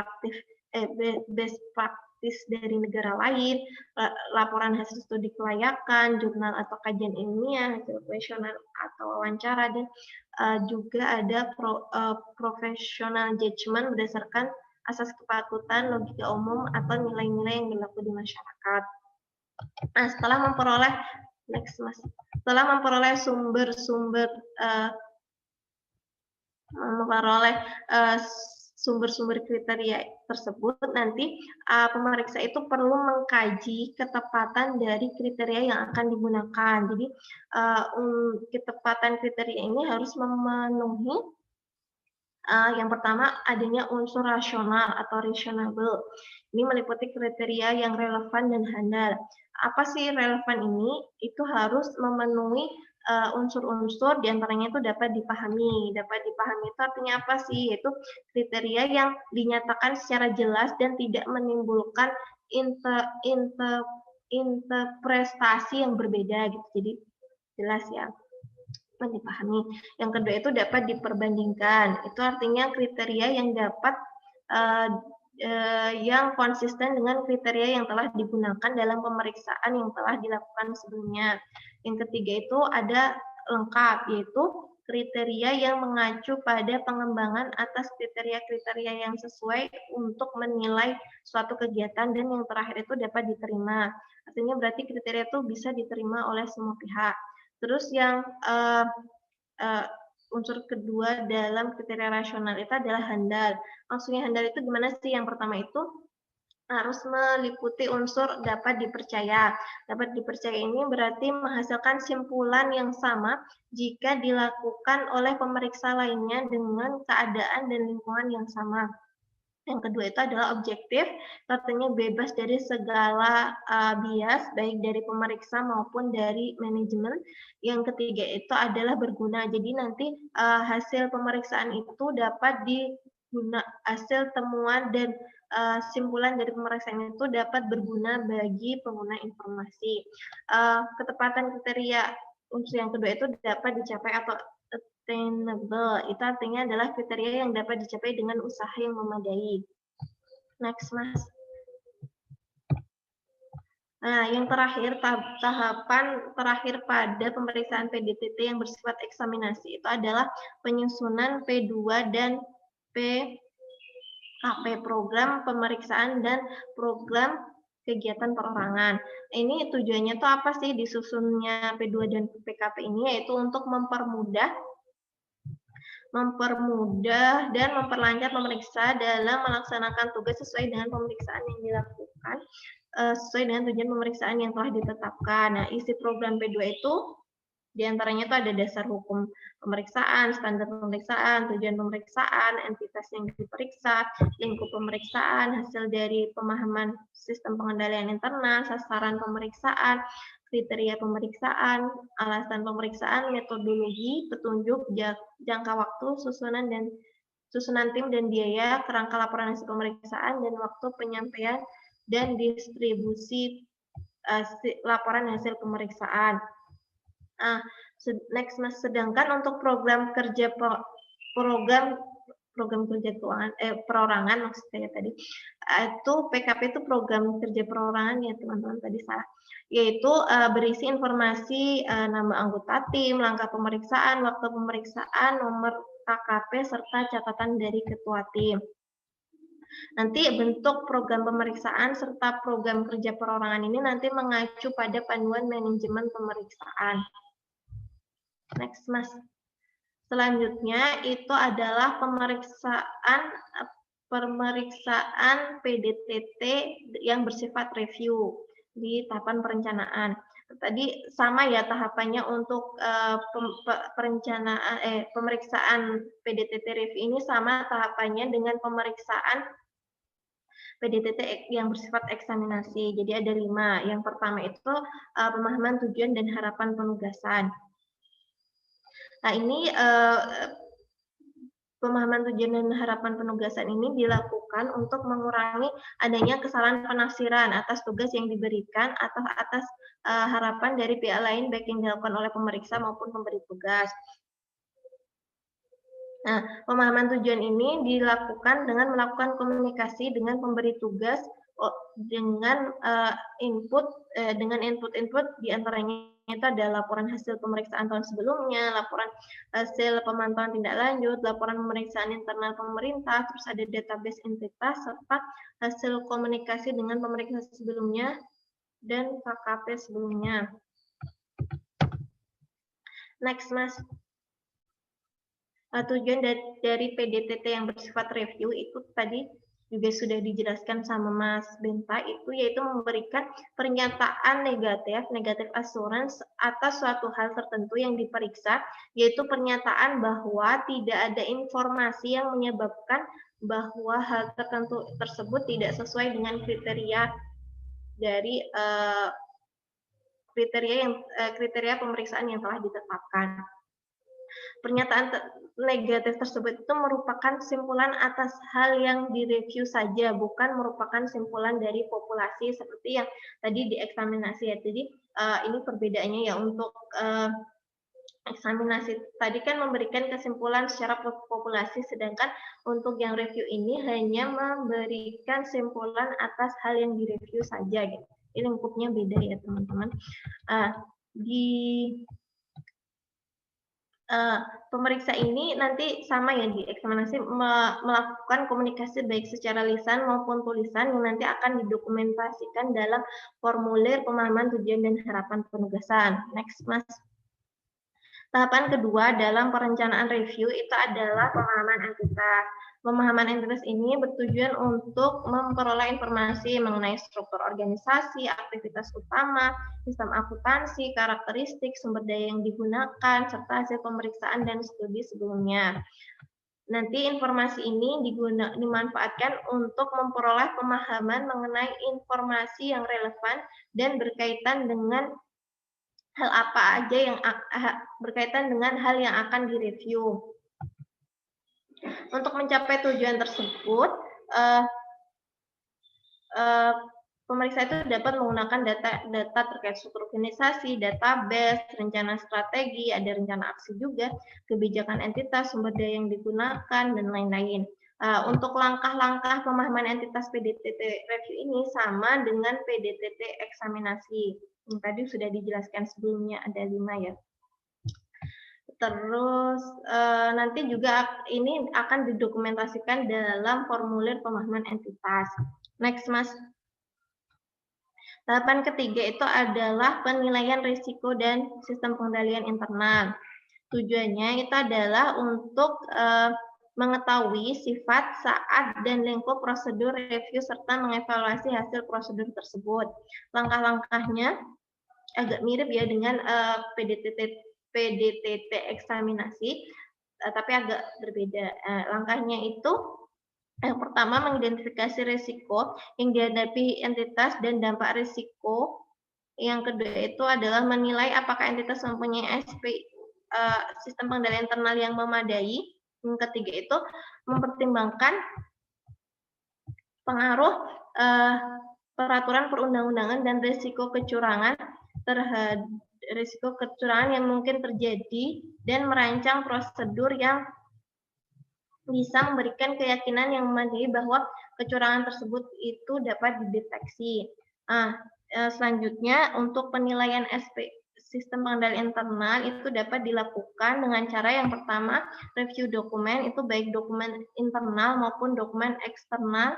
practice dari negara lain, laporan hasil studi kelayakan, jurnal atau kajian ilmiah, hasil kuesioner atau wawancara, dan juga ada professional judgment berdasarkan asas kepatutan, logika umum, atau nilai-nilai yang berlaku di masyarakat. Nah, setelah memperoleh sumber-sumber kriteria tersebut, nanti pemeriksa itu perlu mengkaji ketepatan dari kriteria yang akan digunakan. Jadi ketepatan kriteria ini harus memenuhi yang pertama adanya unsur rasional atau reasonable. Ini meliputi kriteria yang relevan dan handal. Apa sih relevan ini? Itu harus memenuhi unsur-unsur diantaranya itu dapat dipahami. Dapat dipahami itu artinya apa sih? Yaitu kriteria yang dinyatakan secara jelas dan tidak menimbulkan interpretasi yang berbeda gitu. Jadi jelas ya, dipahami. Yang kedua itu dapat diperbandingkan. Itu artinya kriteria yang dapat yang konsisten dengan kriteria yang telah digunakan dalam pemeriksaan yang telah dilakukan sebelumnya. Yang ketiga itu ada lengkap, yaitu kriteria yang mengacu pada pengembangan atas kriteria-kriteria yang sesuai untuk menilai suatu kegiatan, dan yang terakhir itu dapat diterima. Artinya berarti kriteria itu bisa diterima oleh semua pihak. Terus yang unsur kedua dalam kriteria rasional itu adalah handal. Maksudnya handal itu gimana sih? Yang pertama itu harus meliputi unsur dapat dipercaya. Dapat dipercaya ini berarti menghasilkan simpulan yang sama jika dilakukan oleh pemeriksa lainnya dengan keadaan dan lingkungan yang sama. Yang kedua itu adalah objektif, artinya bebas dari segala bias, baik dari pemeriksa maupun dari manajemen. Yang ketiga itu adalah berguna, jadi nanti hasil pemeriksaan itu dapat hasil temuan dan simpulan dari pemeriksaan itu dapat berguna bagi pengguna informasi. Ketepatan kriteria unsur yang kedua itu dapat dicapai atau attainable, itu artinya adalah kriteria yang dapat dicapai dengan usaha yang memadai. Next, Mas. Nah, yang terakhir, tahapan terakhir pada pemeriksaan PDTT yang bersifat eksaminasi itu adalah penyusunan P2 dan KP, program pemeriksaan dan program kegiatan perorangan. Ini tujuannya tuh apa sih disusunnya P2 dan PKP ini, yaitu untuk mempermudah dan memperlancar pemeriksa dalam melaksanakan tugas sesuai dengan pemeriksaan yang dilakukan, sesuai dengan tujuan pemeriksaan yang telah ditetapkan. Nah, isi program P2 itu diantaranya itu ada dasar hukum pemeriksaan, standar pemeriksaan, tujuan pemeriksaan, entitas yang diperiksa, lingkup pemeriksaan, hasil dari pemahaman sistem pengendalian internal, sasaran pemeriksaan, kriteria pemeriksaan, alasan pemeriksaan, metodologi, petunjuk, jangka waktu, susunan tim dan biaya, kerangka laporan hasil pemeriksaan, dan waktu penyampaian dan distribusi laporan hasil pemeriksaan. Next, Mas. Sedangkan untuk program kerja keuangan perorangan maksud saya tadi itu PKP itu program kerja perorangan ya teman-teman, tadi salah, yaitu berisi informasi nama anggota tim, langkah pemeriksaan, waktu pemeriksaan, nomor KKP serta catatan dari ketua tim. Nanti bentuk program pemeriksaan serta program kerja perorangan ini nanti mengacu pada panduan manajemen pemeriksaan. Next, Mas. Selanjutnya itu adalah pemeriksaan PDTT yang bersifat review di tahapan perencanaan. Tadi sama ya tahapannya untuk pemeriksaan PDTT review ini sama tahapannya dengan pemeriksaan PDTT yang bersifat eksaminasi. Jadi ada 5. Yang pertama itu pemahaman tujuan dan harapan penugasan. Nah, ini pemahaman tujuan dan harapan penugasan ini dilakukan untuk mengurangi adanya kesalahan penafsiran atas tugas yang diberikan atau atas harapan dari pihak lain baik yang dilakukan oleh pemeriksa maupun pemberi tugas. Nah, pemahaman tujuan ini dilakukan dengan melakukan komunikasi dengan pemberi tugas dengan input diantaranya itu ada laporan hasil pemeriksaan tahun sebelumnya, laporan hasil pemantauan tindak lanjut, laporan pemeriksaan internal pemerintah, terus ada database entitas serta hasil komunikasi dengan pemeriksa sebelumnya dan KKP sebelumnya. Next, Mas. Tujuan dari PDTT yang bersifat review itu tadi juga sudah dijelaskan sama Mas Benta, itu yaitu memberikan pernyataan negatif assurance atas suatu hal tertentu yang diperiksa, yaitu pernyataan bahwa tidak ada informasi yang menyebabkan bahwa hal tertentu tersebut tidak sesuai dengan kriteria dari kriteria pemeriksaan yang telah ditetapkan. Pernyataan negatif tersebut itu merupakan simpulan atas hal yang direview saja, bukan merupakan simpulan dari populasi seperti yang tadi dieksaminasi ya. Jadi ini perbedaannya ya, untuk eksaminasi tadi kan memberikan kesimpulan secara populasi, sedangkan untuk yang review ini hanya memberikan simpulan atas hal yang direview saja gitu. Ini lingkupnya beda ya teman-teman. Pemeriksa ini nanti sama ya di eksaminasi melakukan komunikasi baik secara lisan maupun tulisan yang nanti akan didokumentasikan dalam formulir pemahaman tujuan dan harapan penugasan. Next, Mas. Tahapan kedua dalam perencanaan review itu adalah pemahaman entitas. Pemahaman entitas ini bertujuan untuk memperoleh informasi mengenai struktur organisasi, aktivitas utama, sistem akuntansi, karakteristik, sumber daya yang digunakan, serta hasil pemeriksaan dan studi sebelumnya. Nanti informasi ini dimanfaatkan untuk memperoleh pemahaman mengenai informasi yang relevan dan berkaitan dengan hal apa aja yang berkaitan dengan hal yang akan direview. Untuk mencapai tujuan tersebut, pemeriksa itu dapat menggunakan data terkait struktur organisasi, database, rencana strategi, ada rencana aksi juga, kebijakan entitas, sumber daya yang digunakan, dan lain-lain. Untuk langkah-langkah pemahaman entitas PDTT review ini sama dengan PDTT eksaminasi. Yang tadi sudah dijelaskan sebelumnya, ada 5 ya. Terus nanti juga ini akan didokumentasikan dalam formulir pemahaman entitas. Next, Mas. Tahapan ketiga itu adalah penilaian risiko dan sistem pengendalian internal. Tujuannya itu adalah untuk mengetahui sifat, saat, dan lingkup prosedur review serta mengevaluasi hasil prosedur tersebut. Langkah-langkahnya agak mirip ya dengan PDTT eksaminasi, tapi agak berbeda. Langkahnya itu yang pertama mengidentifikasi risiko yang dihadapi entitas dan dampak risiko. Yang kedua itu adalah menilai apakah entitas mempunyai sistem pengendalian internal yang memadai. Yang ketiga itu mempertimbangkan pengaruh peraturan perundang-undangan dan risiko kecurangan yang mungkin terjadi dan merancang prosedur yang bisa memberikan keyakinan yang memadai bahwa kecurangan tersebut itu dapat dideteksi. Selanjutnya untuk penilaian sistem pengendalian internal itu dapat dilakukan dengan cara yang pertama, review dokumen, itu baik dokumen internal maupun dokumen eksternal.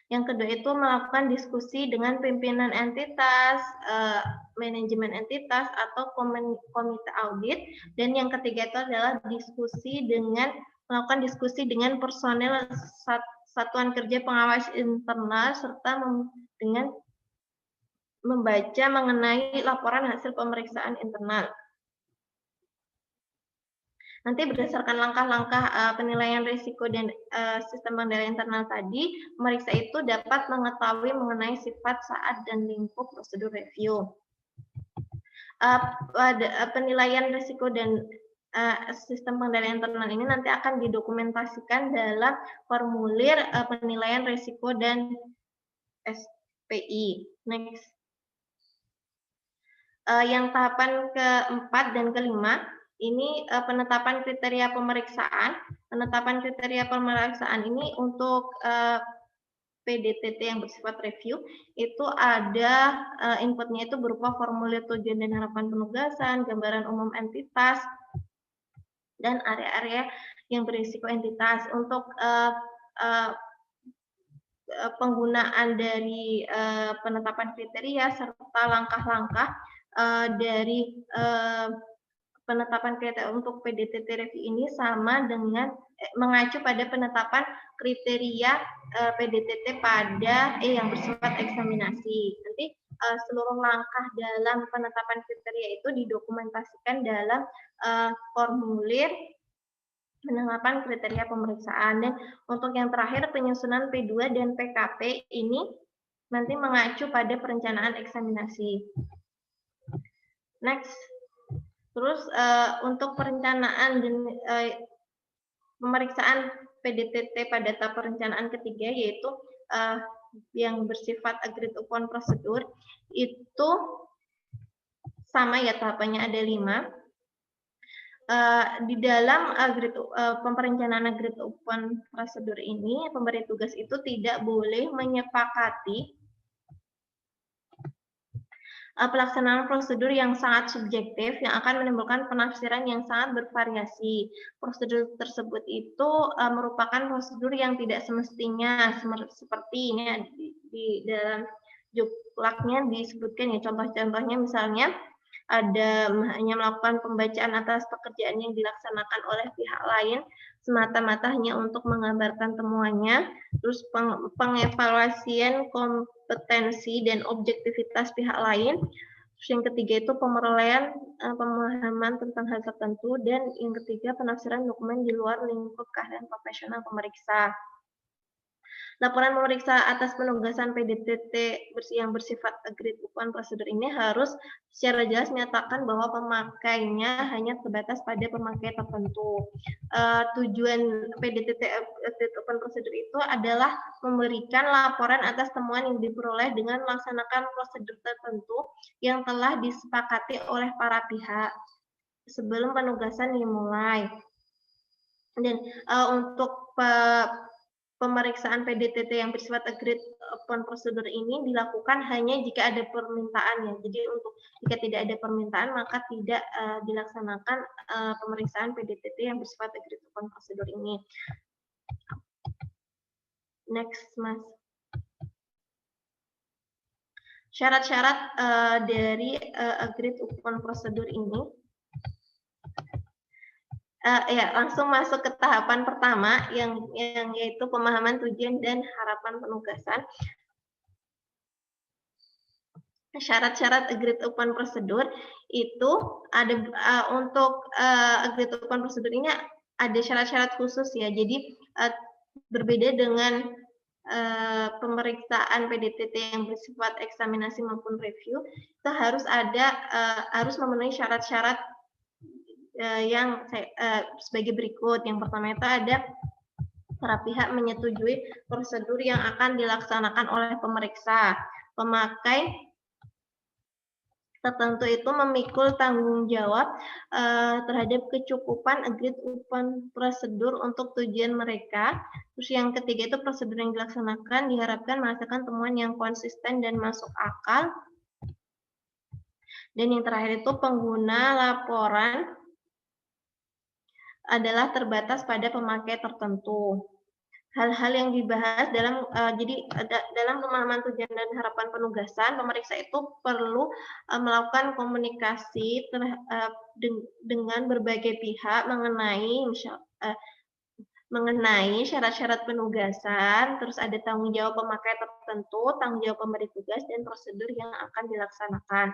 Yang kedua itu melakukan diskusi dengan pimpinan entitas, manajemen entitas, atau komite audit. Dan yang ketiga itu adalah melakukan diskusi dengan personel satuan kerja pengawas internal, serta dengan membaca mengenai laporan hasil pemeriksaan internal. Nanti berdasarkan langkah-langkah penilaian risiko dan sistem pengendalian internal tadi, pemeriksa itu dapat mengetahui mengenai sifat, saat, dan lingkup prosedur review. Penilaian risiko dan sistem pengendalian internal ini nanti akan didokumentasikan dalam formulir penilaian risiko dan SPI. Next. Yang tahapan keempat dan kelima, ini penetapan kriteria pemeriksaan. Penetapan kriteria pemeriksaan ini untuk PDTT yang bersifat review, itu ada inputnya itu berupa formulir tujuan dan harapan penugasan, gambaran umum entitas, dan area-area yang berisiko entitas. Untuk penggunaan dari penetapan kriteria serta langkah-langkah dari penetapan kriteria untuk PDTT review ini sama dengan mengacu pada penetapan kriteria PDTT pada yang bersifat eksaminasi. Nanti seluruh langkah dalam penetapan kriteria itu didokumentasikan dalam formulir penetapan kriteria pemeriksaan. Dan untuk yang terakhir, penyusunan P2 dan PKP ini nanti mengacu pada perencanaan eksaminasi. Next. Terus untuk perencanaan dan pemeriksaan PDTT pada tahap perencanaan ketiga, yaitu yang bersifat agreed upon prosedur, itu sama ya, tahapannya ada 5. Di dalam perencanaan agreed upon prosedur ini, pemberi tugas itu tidak boleh menyepakati pelaksanaan prosedur yang sangat subjektif yang akan menimbulkan penafsiran yang sangat bervariasi. Prosedur tersebut itu merupakan prosedur yang tidak semestinya, seperti ini di dalam juklaknya disebutkan ya, contoh-contohnya misalnya ada hanya melakukan pembacaan atas pekerjaan yang dilaksanakan oleh pihak lain semata-mata hanya untuk menggambarkan temuannya, terus pengevaluasian kompetensi dan objektivitas pihak lain, terus yang ketiga itu pemerolehan pemahaman tentang hal tertentu, dan yang ketiga penafsiran dokumen di luar lingkup keahlian profesional pemeriksa. Laporan pemeriksa atas penugasan PDTT yang bersifat agreed upon prosedur ini harus secara jelas menyatakan bahwa pemakainya hanya terbatas pada pemakai tertentu. Tujuan PDTT agreed upon prosedur itu adalah memberikan laporan atas temuan yang diperoleh dengan melaksanakan prosedur tertentu yang telah disepakati oleh para pihak sebelum penugasan dimulai. Dan untuk pemeriksaan PDTT yang bersifat agreed upon prosedur ini dilakukan hanya jika ada permintaan ya. Jadi jika tidak ada permintaan maka tidak dilaksanakan pemeriksaan PDTT yang bersifat agreed upon prosedur ini. Next, Mas. Syarat-syarat dari agreed upon prosedur ini. Ya, langsung masuk ke tahapan pertama yang yaitu pemahaman tujuan dan harapan penugasan. Syarat-syarat agreed upon prosedur itu ada untuk agreed upon prosedur ini ada syarat-syarat khusus ya. Jadi berbeda dengan pemeriksaan PDTT yang bersifat eksaminasi maupun review, itu harus memenuhi syarat-syarat yang sebagai berikut. Yang pertama itu ada para pihak menyetujui prosedur yang akan dilaksanakan oleh pemeriksa. Pemakai tertentu itu memikul tanggung jawab terhadap kecukupan agreed upon prosedur untuk tujuan mereka. Terus yang ketiga itu prosedur yang dilaksanakan diharapkan menghasilkan temuan yang konsisten dan masuk akal. Dan yang terakhir itu pengguna laporan adalah terbatas pada pemakai tertentu. Hal-hal yang dibahas dalam dalam pemahaman tujuan dan harapan penugasan, pemeriksa itu perlu melakukan komunikasi dengan berbagai pihak mengenai syarat-syarat penugasan, terus ada tanggung jawab pemakai tertentu, tanggung jawab pemberi tugas, dan prosedur yang akan dilaksanakan.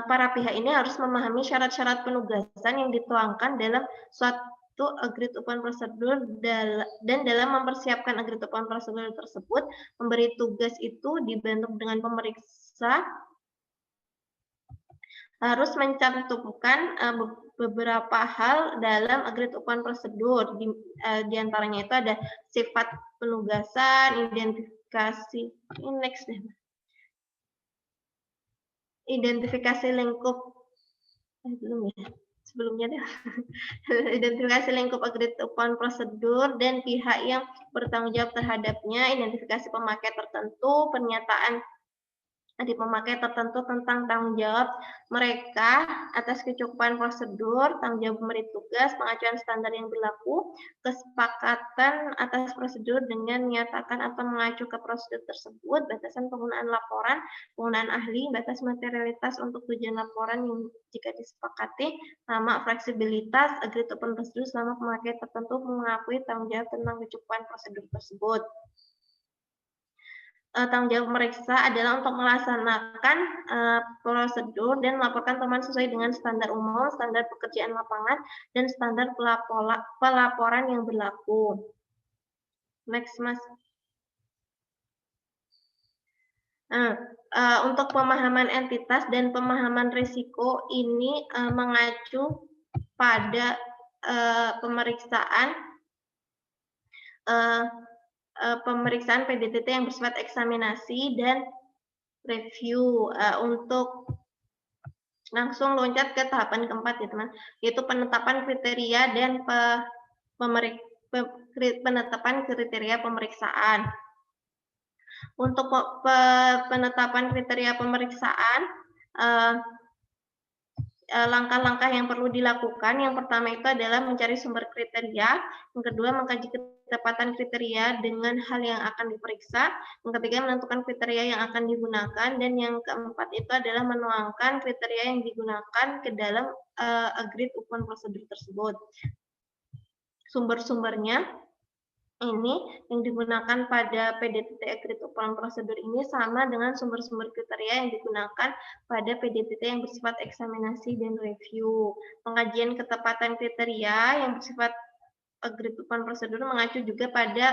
Para pihak ini harus memahami syarat-syarat penugasan yang dituangkan dalam suatu agreed upon prosedur dan dalam mempersiapkan agreed upon prosedur tersebut, pemberi tugas itu dibantu dengan pemeriksa harus mencantumkan beberapa hal dalam agreed upon prosedur. Di antaranya itu ada sifat penugasan, identifikasi, identifikasi lingkup identifikasi lingkup agreed upon prosedur dan pihak yang bertanggung jawab terhadapnya, identifikasi pemakai tertentu, pernyataan dari pemakai tertentu tentang tanggung jawab mereka atas kecukupan prosedur, tanggung jawab pemberi tugas, pengacuan standar yang berlaku, kesepakatan atas prosedur dengan menyatakan atau mengacu ke prosedur tersebut, batasan penggunaan laporan, penggunaan ahli, batas materialitas untuk tujuan laporan yang jika disepakati, sama fleksibilitas, agreed upon prosedur selama pemakai tertentu mengakui tanggung jawab tentang kecukupan prosedur tersebut. Tanggung jawab pemeriksa adalah untuk melaksanakan prosedur dan melaporkan temuan sesuai dengan standar umum, standar pekerjaan lapangan, dan standar pelaporan yang berlaku. Next, Mas. Untuk pemahaman entitas dan pemahaman risiko ini mengacu pada pemeriksaan PDTT yang bersifat eksaminasi dan review. Untuk langsung loncat ke tahapan keempat ya teman, yaitu penetapan kriteria dan penetapan kriteria pemeriksaan. Untuk penetapan kriteria pemeriksaan, langkah-langkah yang perlu dilakukan, yang pertama itu adalah mencari sumber kriteria, yang kedua mengkaji ketepatan kriteria dengan hal yang akan diperiksa, yang ketiga menentukan kriteria yang akan digunakan, dan yang keempat itu adalah menuangkan kriteria yang digunakan ke dalam agreed upon prosedur tersebut. Sumber-sumbernya ini yang digunakan pada PDTT agreed upon prosedur ini sama dengan sumber-sumber kriteria yang digunakan pada PDTT yang bersifat eksaminasi dan review. Pengkajian ketepatan kriteria yang bersifat agreed upon prosedur mengacu juga pada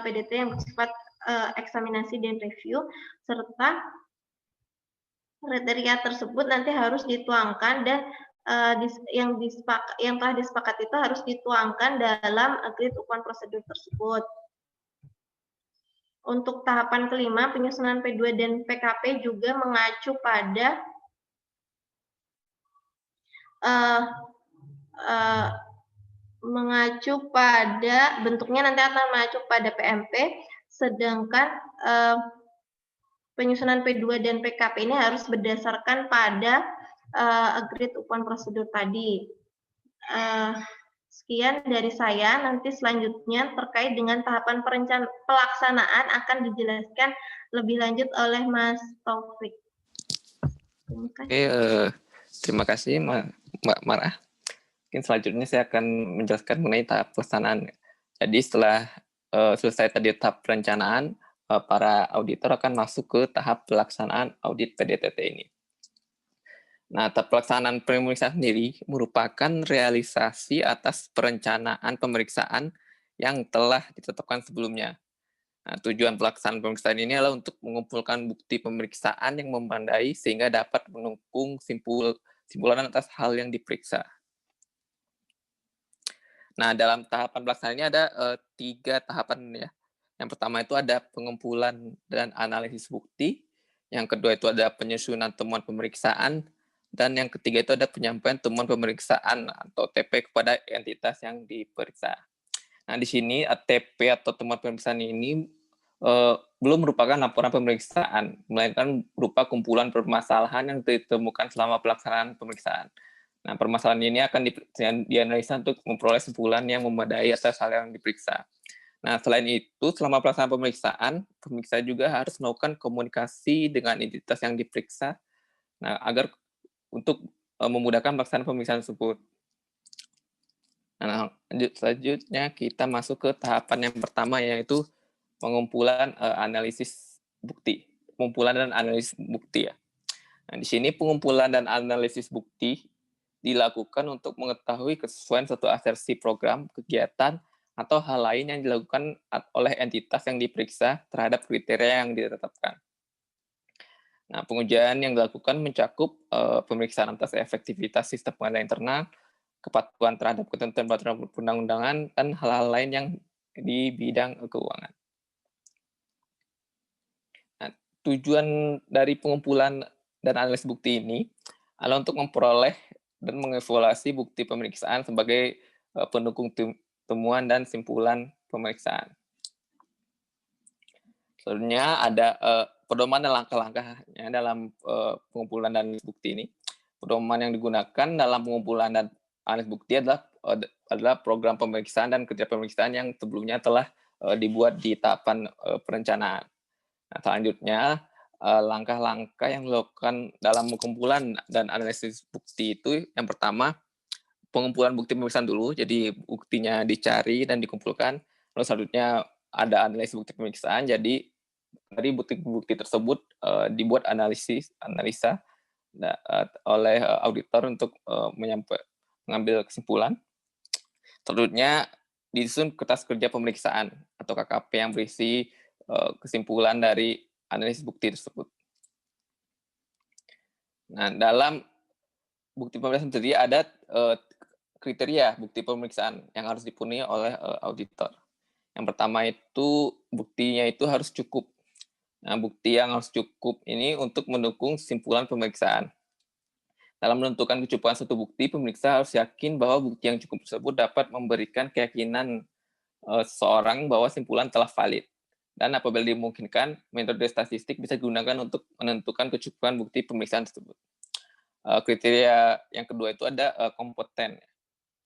PDTT yang bersifat eksaminasi dan review, serta kriteria tersebut nanti harus dituangkan dan yang telah disepakati itu harus dituangkan dalam agreed upon prosedur tersebut. Untuk tahapan kelima, penyusunan P2 dan PKP juga mengacu pada mengacu pada bentuknya nanti akan mengacu pada PMP, sedangkan penyusunan P2 dan PKP ini harus berdasarkan pada agreed upon prosedur tadi. Sekian dari saya, nanti selanjutnya terkait dengan tahapan pelaksanaan akan dijelaskan lebih lanjut oleh Mas Taufik. Oke, terima kasih Mbak Marah. Mungkin selanjutnya saya akan menjelaskan mengenai tahap pelaksanaan. Jadi setelah selesai tadi tahap perencanaan, para auditor akan masuk ke tahap pelaksanaan audit PDTT ini. Nah, tahap pelaksanaan pemeriksaan sendiri merupakan realisasi atas perencanaan pemeriksaan yang telah ditetapkan sebelumnya. Nah, tujuan pelaksanaan pemeriksaan ini adalah untuk mengumpulkan bukti pemeriksaan yang memadai sehingga dapat mendukung simpulan atas hal yang diperiksa. Nah, dalam tahapan pelaksanaan ini ada 3 tahapan ya. Yang pertama itu ada pengumpulan dan analisis bukti. Yang kedua itu ada penyusunan temuan pemeriksaan. Dan yang ketiga itu ada penyampaian temuan pemeriksaan atau TP kepada entitas yang diperiksa. Nah, di sini TP atau temuan pemeriksaan ini belum merupakan laporan pemeriksaan, melainkan berupa kumpulan permasalahan yang ditemukan selama pelaksanaan pemeriksaan. Nah, permasalahan ini akan dianalisa untuk memperoleh simpulan yang memadai atas hal yang diperiksa. Nah, selain itu, selama pelaksanaan pemeriksaan, pemeriksa juga harus melakukan komunikasi dengan entitas yang diperiksa, nah, agar untuk memudahkan pelaksanaan pemeriksaan tersebut. Nah, selanjutnya kita masuk ke tahapan yang pertama, yaitu pengumpulan analisis bukti. Pengumpulan dan analisis bukti ya. Nah, di sini pengumpulan dan analisis bukti dilakukan untuk mengetahui kesesuaian suatu asersi program, kegiatan, atau hal lain yang dilakukan oleh entitas yang diperiksa terhadap kriteria yang ditetapkan. Nah, pengujian yang dilakukan mencakup pemeriksaan atas efektivitas sistem pengendalian internal, kepatuhan terhadap ketentuan peraturan perundang-undangan, dan hal-hal lain yang di bidang keuangan. Nah, tujuan dari pengumpulan dan analisis bukti ini adalah untuk memperoleh dan mengevaluasi bukti pemeriksaan sebagai pendukung temuan dan simpulan pemeriksaan. Selanjutnya ada pedoman dan langkah-langkahnya dalam pengumpulan dan analisis bukti ini. Pedoman yang digunakan dalam pengumpulan dan analisis bukti adalah program pemeriksaan dan kerja pemeriksaan yang sebelumnya telah dibuat di tahapan perencanaan. Nah, selanjutnya langkah-langkah yang dilakukan dalam pengumpulan dan analisis bukti itu, yang pertama pengumpulan bukti pemeriksaan dulu, jadi buktinya dicari dan dikumpulkan. Lalu selanjutnya ada analisis bukti pemeriksaan, jadi dari bukti-bukti tersebut dibuat analisa oleh auditor untuk mengambil kesimpulan. Selanjutnya disusun kertas kerja pemeriksaan atau KKP yang berisi kesimpulan dari analisis bukti tersebut. Nah, dalam bukti pemeriksaan sendiri ada kriteria bukti pemeriksaan yang harus dipenuhi oleh auditor. Yang pertama itu buktinya itu harus cukup. Nah, bukti yang harus cukup ini untuk mendukung kesimpulan pemeriksaan. Dalam menentukan kecukupan suatu bukti, pemeriksa harus yakin bahwa bukti yang cukup tersebut dapat memberikan keyakinan seseorang bahwa simpulan telah valid. Dan apabila dimungkinkan, metode statistik bisa digunakan untuk menentukan kecukupan bukti pemeriksaan tersebut. Kriteria yang kedua itu ada kompeten.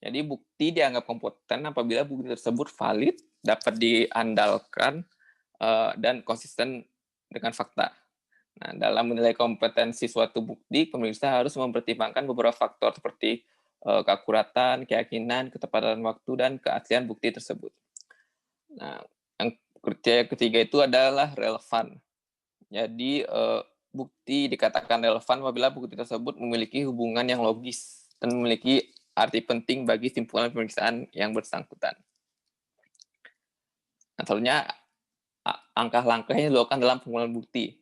Jadi bukti dianggap kompeten apabila bukti tersebut valid, dapat diandalkan, dan konsisten dengan fakta. Nah, dalam menilai kompetensi suatu bukti, pemeriksa harus mempertimbangkan beberapa faktor seperti keakuratan, keyakinan, ketepatan waktu, dan keaslian bukti tersebut. Nah, yang kriteria ketiga itu adalah relevan. Jadi bukti dikatakan relevan apabila bukti tersebut memiliki hubungan yang logis dan memiliki arti penting bagi simpulan pemeriksaan yang bersangkutan. Nah, selanjutnya langkah-langkahnya dilakukan dalam pengumpulan bukti.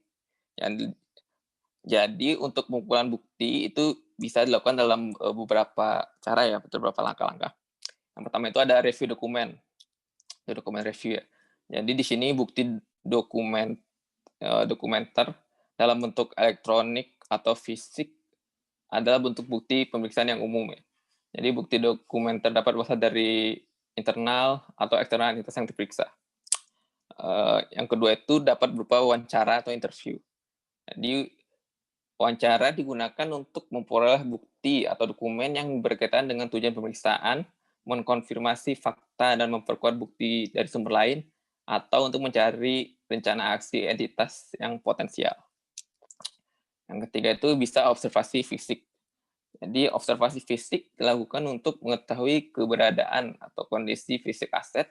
Jadi untuk pengumpulan bukti itu bisa dilakukan dalam beberapa cara ya, beberapa langkah-langkah. Yang pertama itu ada review dokumen review ya. Jadi di sini bukti dokumenter dalam bentuk elektronik atau fisik adalah bentuk bukti pemeriksaan yang umum ya. Jadi bukti dokumen terdapat berasal dari internal atau eksternal entitas yang diperiksa. Yang kedua itu dapat berupa wawancara atau interview. Jadi wawancara digunakan untuk memperoleh bukti atau dokumen yang berkaitan dengan tujuan pemeriksaan, mengkonfirmasi fakta dan memperkuat bukti dari sumber lain, atau untuk mencari rencana aksi entitas yang potensial. Yang ketiga itu bisa observasi fisik. Jadi observasi fisik dilakukan untuk mengetahui keberadaan atau kondisi fisik aset,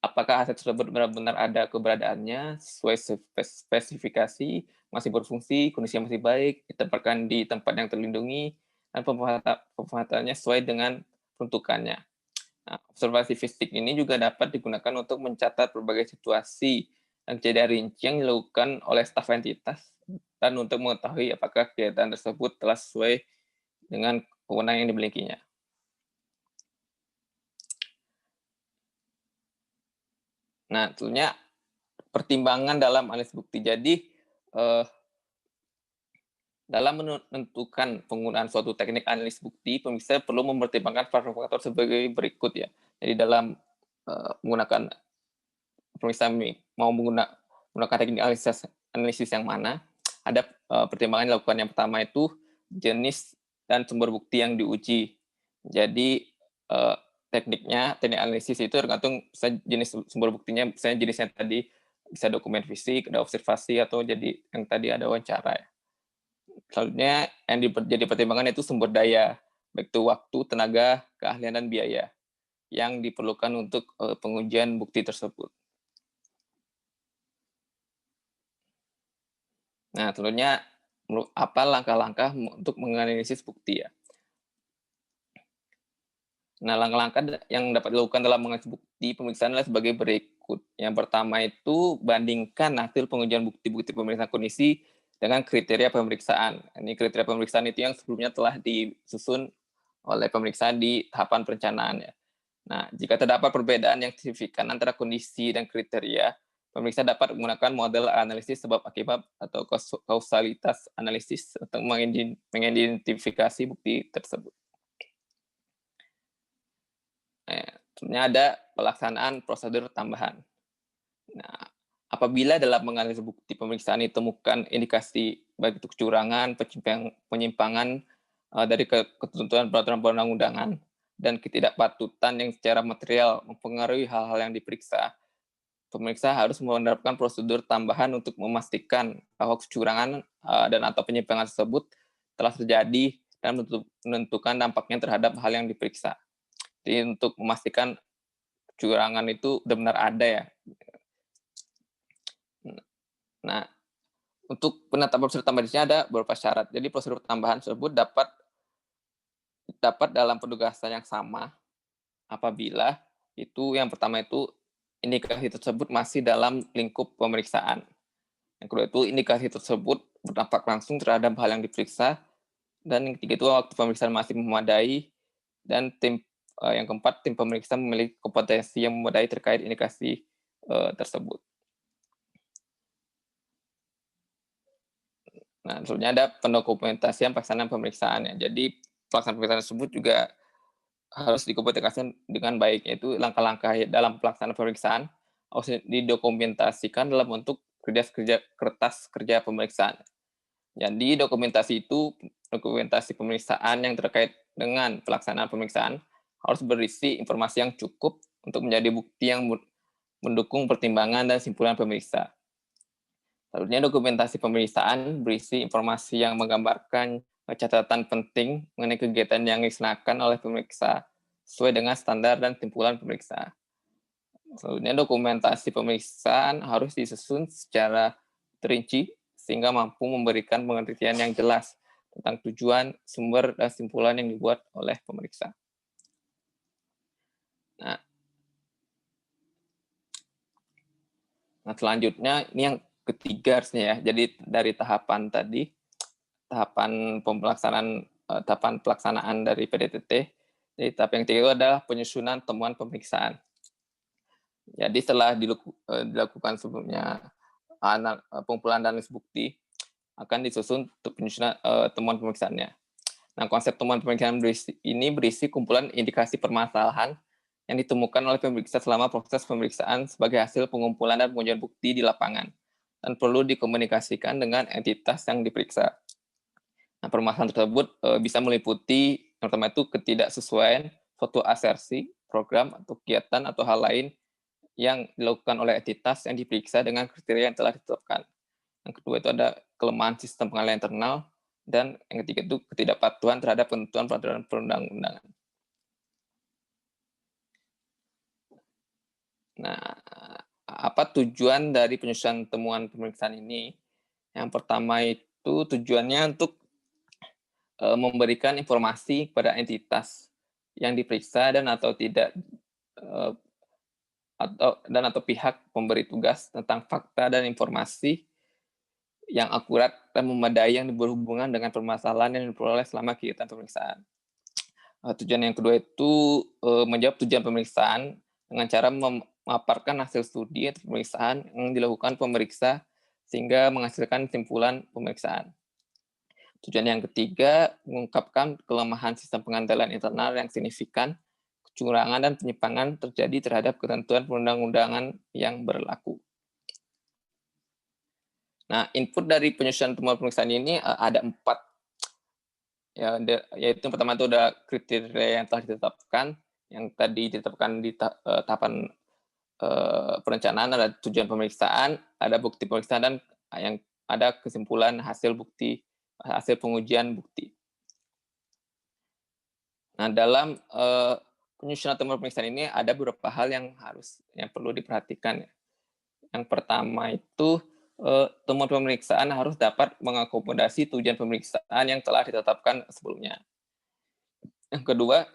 apakah aset tersebut benar-benar ada keberadaannya sesuai spesifikasi, masih berfungsi, kondisinya masih baik, ditempatkan di tempat yang terlindungi, dan pemanfaatannya sesuai dengan peruntukannya. Nah, observasi fisik ini juga dapat digunakan untuk mencatat berbagai situasi dan kejadian rinci yang dilakukan oleh staf entitas, dan untuk mengetahui apakah kegiatan tersebut telah sesuai dengan kewenangan yang dimilikinya. Nah, tentunya pertimbangan dalam analisis bukti. Jadi, dalam menentukan penggunaan suatu teknik analisis bukti, pemirsa perlu mempertimbangkan faktor-faktor sebagai berikut ya. Jadi dalam menggunakan pemirsa mau menggunakan teknik analisis yang mana, ada pertimbangan yang dilakukan. Yang pertama itu jenis dan sumber bukti yang diuji. Jadi teknik analisis itu tergantung jenis sumber buktinya, misalnya jenisnya tadi bisa dokumen fisik, ada observasi, atau jadi yang tadi ada wawancara. Ya. Selanjutnya yang jadi pertimbangan itu sumber daya, baik itu waktu, tenaga, keahlian, dan biaya yang diperlukan untuk pengujian bukti tersebut. Nah, tentunya apa langkah-langkah untuk menganalisis bukti ya? Nah, langkah-langkah yang dapat dilakukan dalam menganalisis bukti pemeriksaan adalah sebagai berikut. Yang pertama itu bandingkan hasil pengujian bukti-bukti pemeriksaan kondisi dengan kriteria pemeriksaan. Ini kriteria pemeriksaan itu yang sebelumnya telah disusun oleh pemeriksaan di tahapan perencanaan. Ya. Nah, jika terdapat perbedaan yang signifikan antara kondisi dan kriteria, pemeriksa dapat menggunakan model analisis sebab akibat atau kausalitas analisis untuk mengidentifikasi bukti tersebut. Sebenarnya ada pelaksanaan prosedur tambahan. Nah, apabila dalam menganalisis bukti pemeriksaan ditemukan indikasi baik itu kecurangan, penyimpangan dari ketentuan peraturan perundang-undangan, dan ketidakpatutan yang secara material mempengaruhi hal-hal yang diperiksa, pemeriksa harus menerapkan prosedur tambahan untuk memastikan bahwa kecurangan dan atau penyimpangan tersebut telah terjadi dan menentukan dampaknya terhadap hal yang diperiksa. Jadi untuk memastikan kecurangan itu benar-benar ada ya. Nah, untuk penetapan prosedur tambahan di sini ada beberapa syarat. Jadi prosedur tambahan tersebut dapat dalam penugasan yang sama apabila itu yang pertama itu indikasi tersebut masih dalam lingkup pemeriksaan. Yang kedua itu indikasi tersebut berdampak langsung terhadap hal yang diperiksa, dan yang ketiga itu waktu pemeriksaan masih memadai, dan yang keempat, tim pemeriksa memiliki kompetensi yang memadai terkait indikasi tersebut. Nah, selanjutnya ada pendokumentasian pelaksanaan pemeriksaan. Ya. Jadi, pelaksanaan pemeriksaan tersebut juga harus dikomunikasikan dengan baik, yaitu langkah-langkah dalam pelaksanaan pemeriksaan harus didokumentasikan dalam bentuk kertas kerja pemeriksaan. Jadi, dokumentasi itu dokumentasi pemeriksaan yang terkait dengan pelaksanaan pemeriksaan harus berisi informasi yang cukup untuk menjadi bukti yang mendukung pertimbangan dan simpulan pemeriksa. Selanjutnya, dokumentasi pemeriksaan berisi informasi yang menggambarkan catatan penting mengenai kegiatan yang dilaksanakan oleh pemeriksa sesuai dengan standar dan simpulan pemeriksa. Selanjutnya, dokumentasi pemeriksaan harus disusun secara terinci sehingga mampu memberikan pengertian yang jelas tentang tujuan, sumber, dan simpulan yang dibuat oleh pemeriksa. Nah, selanjutnya ini yang ketiga harusnya ya. Jadi dari tahapan pelaksanaan dari PDTT, jadi tahap yang ketiga itu adalah penyusunan temuan pemeriksaan. Jadi setelah dilakukan sebelumnya pengumpulan dan analisis bukti, akan disusun untuk penyusunan temuan pemeriksaannya. Nah, konsep temuan pemeriksaan ini berisi kumpulan indikasi permasalahan yang ditemukan oleh pemeriksa selama proses pemeriksaan sebagai hasil pengumpulan dan pengujian bukti di lapangan dan perlu dikomunikasikan dengan entitas yang diperiksa. Nah, permasalahan tersebut bisa meliputi yang pertama itu ketidaksesuaian suatu asersi, program, atau kegiatan atau hal lain yang dilakukan oleh entitas yang diperiksa dengan kriteria yang telah ditetapkan. Yang kedua itu ada kelemahan sistem pengalihan internal, dan yang ketiga itu ketidakpatuhan terhadap ketentuan peraturan perundang-undangan. Nah, apa tujuan dari penyusunan temuan pemeriksaan ini? Yang pertama itu tujuannya untuk memberikan informasi kepada entitas yang diperiksa dan atau tidak atau pihak pemberi tugas tentang fakta dan informasi yang akurat dan memadai yang berhubungan dengan permasalahan yang diperoleh selama kegiatan pemeriksaan. Tujuan yang kedua itu menjawab tujuan pemeriksaan dengan cara memaparkan hasil studi atau pemeriksaan yang dilakukan pemeriksa sehingga menghasilkan kesimpulan pemeriksaan. Tujuan yang ketiga, mengungkapkan kelemahan sistem pengandalan internal yang signifikan, kecurangan dan penyimpangan terjadi terhadap ketentuan perundang-undangan yang berlaku. Nah, input dari penyusunan temuan pemeriksaan ini ada 4. Yaitu yang pertama itu ada kriteria yang telah ditetapkan, yang tadi ditetapkan di tahapan perencanaan, ada tujuan pemeriksaan, ada bukti pemeriksaan, dan yang ada kesimpulan hasil pengujian bukti. Nah, dalam penyusunan temuan pemeriksaan ini ada beberapa hal yang perlu diperhatikan. Yang pertama itu temuan pemeriksaan harus dapat mengakomodasi tujuan pemeriksaan yang telah ditetapkan sebelumnya. Yang kedua,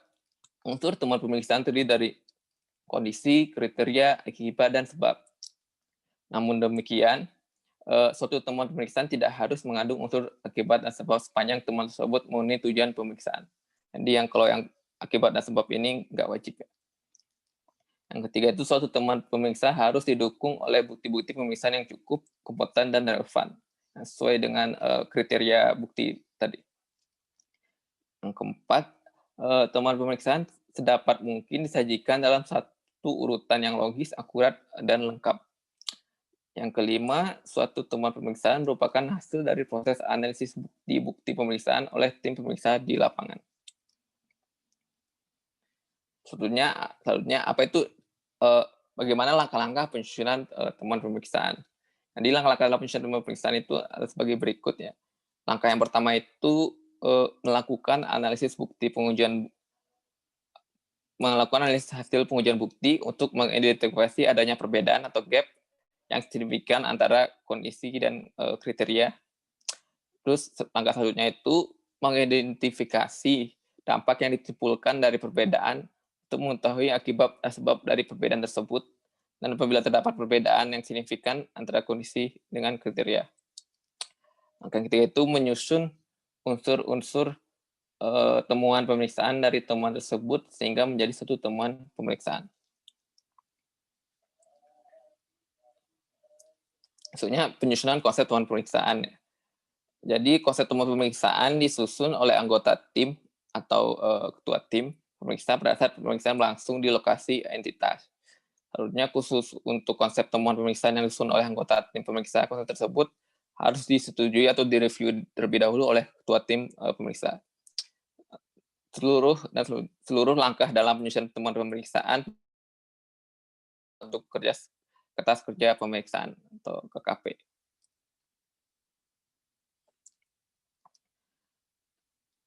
unsur temuan pemeriksaan terdiri dari kondisi, kriteria, akibat, dan sebab. Namun demikian, suatu temuan pemeriksaan tidak harus mengandung unsur akibat dan sebab sepanjang temuan tersebut memenuhi tujuan pemeriksaan. Jadi kalau yang akibat dan sebab ini nggak wajib. Yang ketiga itu suatu temuan pemeriksa harus didukung oleh bukti-bukti pemeriksaan yang cukup, kompeten, dan relevan, sesuai dengan kriteria bukti tadi. Yang keempat, temuan pemeriksaan sedapat mungkin disajikan dalam satu urutan yang logis, akurat, dan lengkap. Yang kelima, suatu temuan pemeriksaan merupakan hasil dari proses analisis bukti pemeriksaan oleh tim pemeriksa di lapangan. Selanjutnya apa itu bagaimana langkah-langkah penyusunan temuan pemeriksaan. Jadi langkah-langkah dalam penyusunan temuan pemeriksaan itu ada sebagai berikut ya. Langkah yang pertama itu melakukan analisis hasil pengujian bukti untuk mengidentifikasi adanya perbedaan atau gap yang signifikan antara kondisi dan kriteria. Terus langkah selanjutnya itu mengidentifikasi dampak yang ditimbulkan dari perbedaan untuk mengetahui akibat dan sebab dari perbedaan tersebut, dan apabila terdapat perbedaan yang signifikan antara kondisi dengan kriteria. Langkah ketiga itu menyusun unsur-unsur temuan pemeriksaan dari temuan tersebut sehingga menjadi satu temuan pemeriksaan. Maksudnya penyusunan konsep temuan pemeriksaan. Jadi konsep temuan pemeriksaan disusun oleh anggota tim atau ketua tim pemeriksa pada saat pemeriksaan berlangsung di lokasi entitas. Selanjutnya khusus untuk konsep temuan pemeriksaan yang disusun oleh anggota tim pemeriksa, konsep tersebut harus disetujui atau direview terlebih dahulu oleh ketua tim pemeriksa. Seluruh langkah dalam penyusunan temuan pemeriksaan untuk kertas kerja pemeriksaan atau KKP.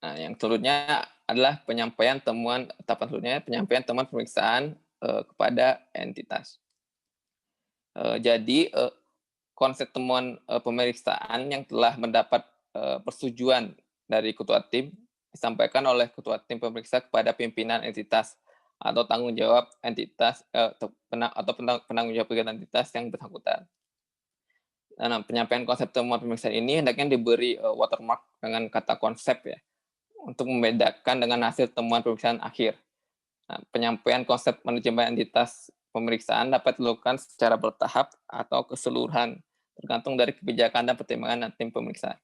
Nah, yang selanjutnya adalah penyampaian temuan pemeriksaan kepada entitas. Jadi konsep temuan pemeriksaan yang telah mendapat persetujuan dari ketua tim disampaikan oleh ketua tim pemeriksa kepada pimpinan entitas atau tanggung jawab entitas atau penanggung jawab kegiatan entitas yang bersangkutan. Nah, penyampaian konsep temuan pemeriksaan ini hendaknya diberi watermark dengan kata konsep ya, untuk membedakan dengan hasil temuan pemeriksaan akhir. Nah, penyampaian konsep manajemen entitas pemeriksaan dapat dilakukan secara bertahap atau keseluruhan, tergantung dari kebijakan dan pertimbangan tim pemeriksa.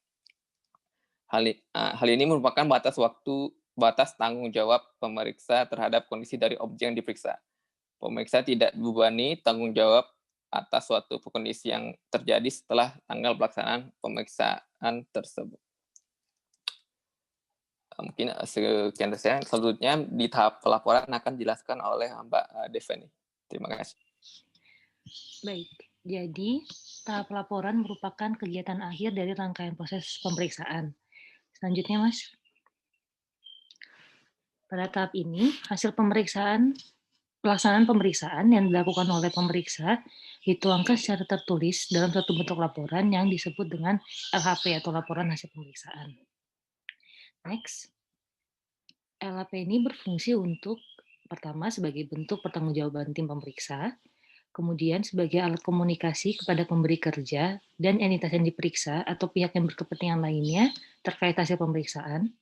Hal ini merupakan batas tanggung jawab pemeriksa terhadap kondisi dari objek yang diperiksa. Pemeriksa tidak dibebani tanggung jawab atas suatu kondisi yang terjadi setelah tanggal pelaksanaan pemeriksaan tersebut. Mungkin sekian dari saya. Selanjutnya di tahap pelaporan akan dijelaskan oleh Mbak Deveni. Terima kasih. Baik, jadi tahap laporan merupakan kegiatan akhir dari rangkaian proses pemeriksaan. Selanjutnya, Mas. Pada tahap ini, hasil pelaksanaan pemeriksaan yang dilakukan oleh pemeriksa dituangkan secara tertulis dalam satu bentuk laporan yang disebut dengan LHP atau laporan hasil pemeriksaan. Next. LHP ini berfungsi untuk pertama sebagai bentuk pertanggungjawaban tim pemeriksa, kemudian sebagai alat komunikasi kepada pemberi kerja dan entitas yang diperiksa atau pihak yang berkepentingan lainnya terkait hasil pemeriksaan.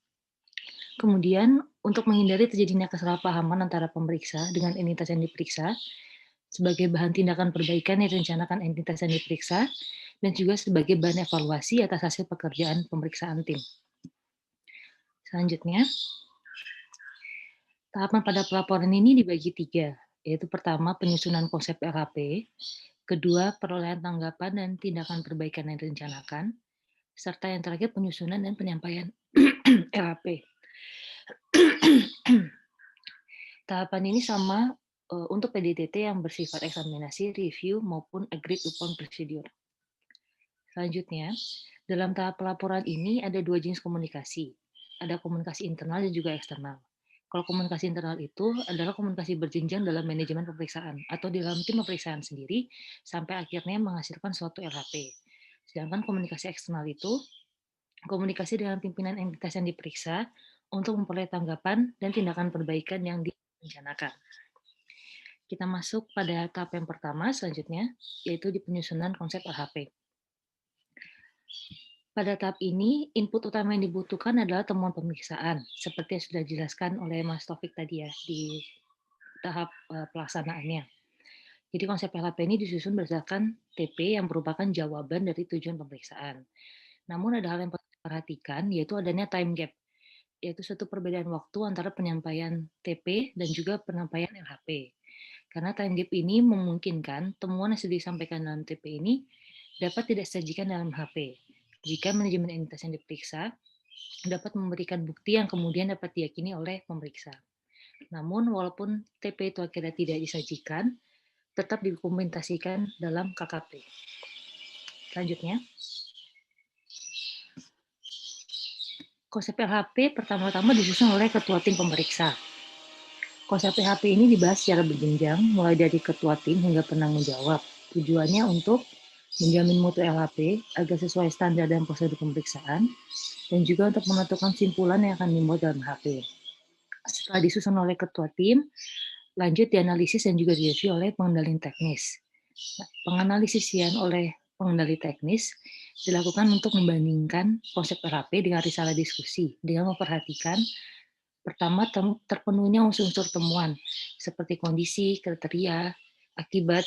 Kemudian, untuk menghindari terjadinya kesalahpahaman antara pemeriksa dengan entitas yang diperiksa, sebagai bahan tindakan perbaikan yang direncanakan entitas yang diperiksa, dan juga sebagai bahan evaluasi atas hasil pekerjaan pemeriksaan tim. Selanjutnya, tahapan pada pelaporan ini dibagi 3, yaitu pertama penyusunan konsep LHP, kedua perolehan tanggapan dan tindakan perbaikan yang direncanakan, serta yang terakhir penyusunan dan penyampaian LHP. Tahapan ini sama untuk PDTT yang bersifat eksaminasi, review, maupun agreed upon procedure. Selanjutnya, dalam tahap pelaporan ini ada 2 jenis komunikasi. Ada komunikasi internal dan juga eksternal. Kalau komunikasi internal itu adalah komunikasi berjenjang dalam manajemen pemeriksaan atau di dalam tim pemeriksaan sendiri sampai akhirnya menghasilkan suatu LHP. Sedangkan komunikasi eksternal itu komunikasi dengan pimpinan entitas yang diperiksa untuk memperoleh tanggapan dan tindakan perbaikan yang direncanakan. Kita masuk pada tahap yang pertama selanjutnya, yaitu di penyusunan konsep LHP. Pada tahap ini, input utama yang dibutuhkan adalah temuan pemeriksaan, seperti yang sudah dijelaskan oleh Mas Taufik tadi ya, di tahap pelaksanaannya. Jadi konsep LHP ini disusun berdasarkan TP yang merupakan jawaban dari tujuan pemeriksaan. Namun ada hal yang perlu diperhatikan, yaitu adanya time gap, yaitu suatu perbedaan waktu antara penyampaian TP dan juga penyampaian LHP. Karena time gap ini memungkinkan temuan yang sudah disampaikan dalam TP ini dapat tidak disajikan dalam HP. Jika manajemen entitas yang diperiksa dapat memberikan bukti yang kemudian dapat diyakini oleh pemeriksa. Namun, walaupun TP itu akhirnya tidak disajikan, tetap dikomunikasikan dalam KKP. Selanjutnya, konsep LHP pertama-tama disusun oleh ketua tim pemeriksa. Konsep LHP ini dibahas secara berjenjang, mulai dari ketua tim hingga penanggung jawab. Tujuannya untuk menjamin mutu LHP agar sesuai standar dan prosedur pemeriksaan, dan juga untuk menentukan kesimpulan yang akan dimuat dalam LHP. Setelah disusun oleh ketua tim, lanjut dianalisis dan juga direview oleh pengendali teknis. Penganalisian oleh pengendali teknis dilakukan untuk membandingkan konsep LHP dengan risalah diskusi dengan memperhatikan pertama terpenuhnya unsur-unsur temuan seperti kondisi, kriteria, akibat,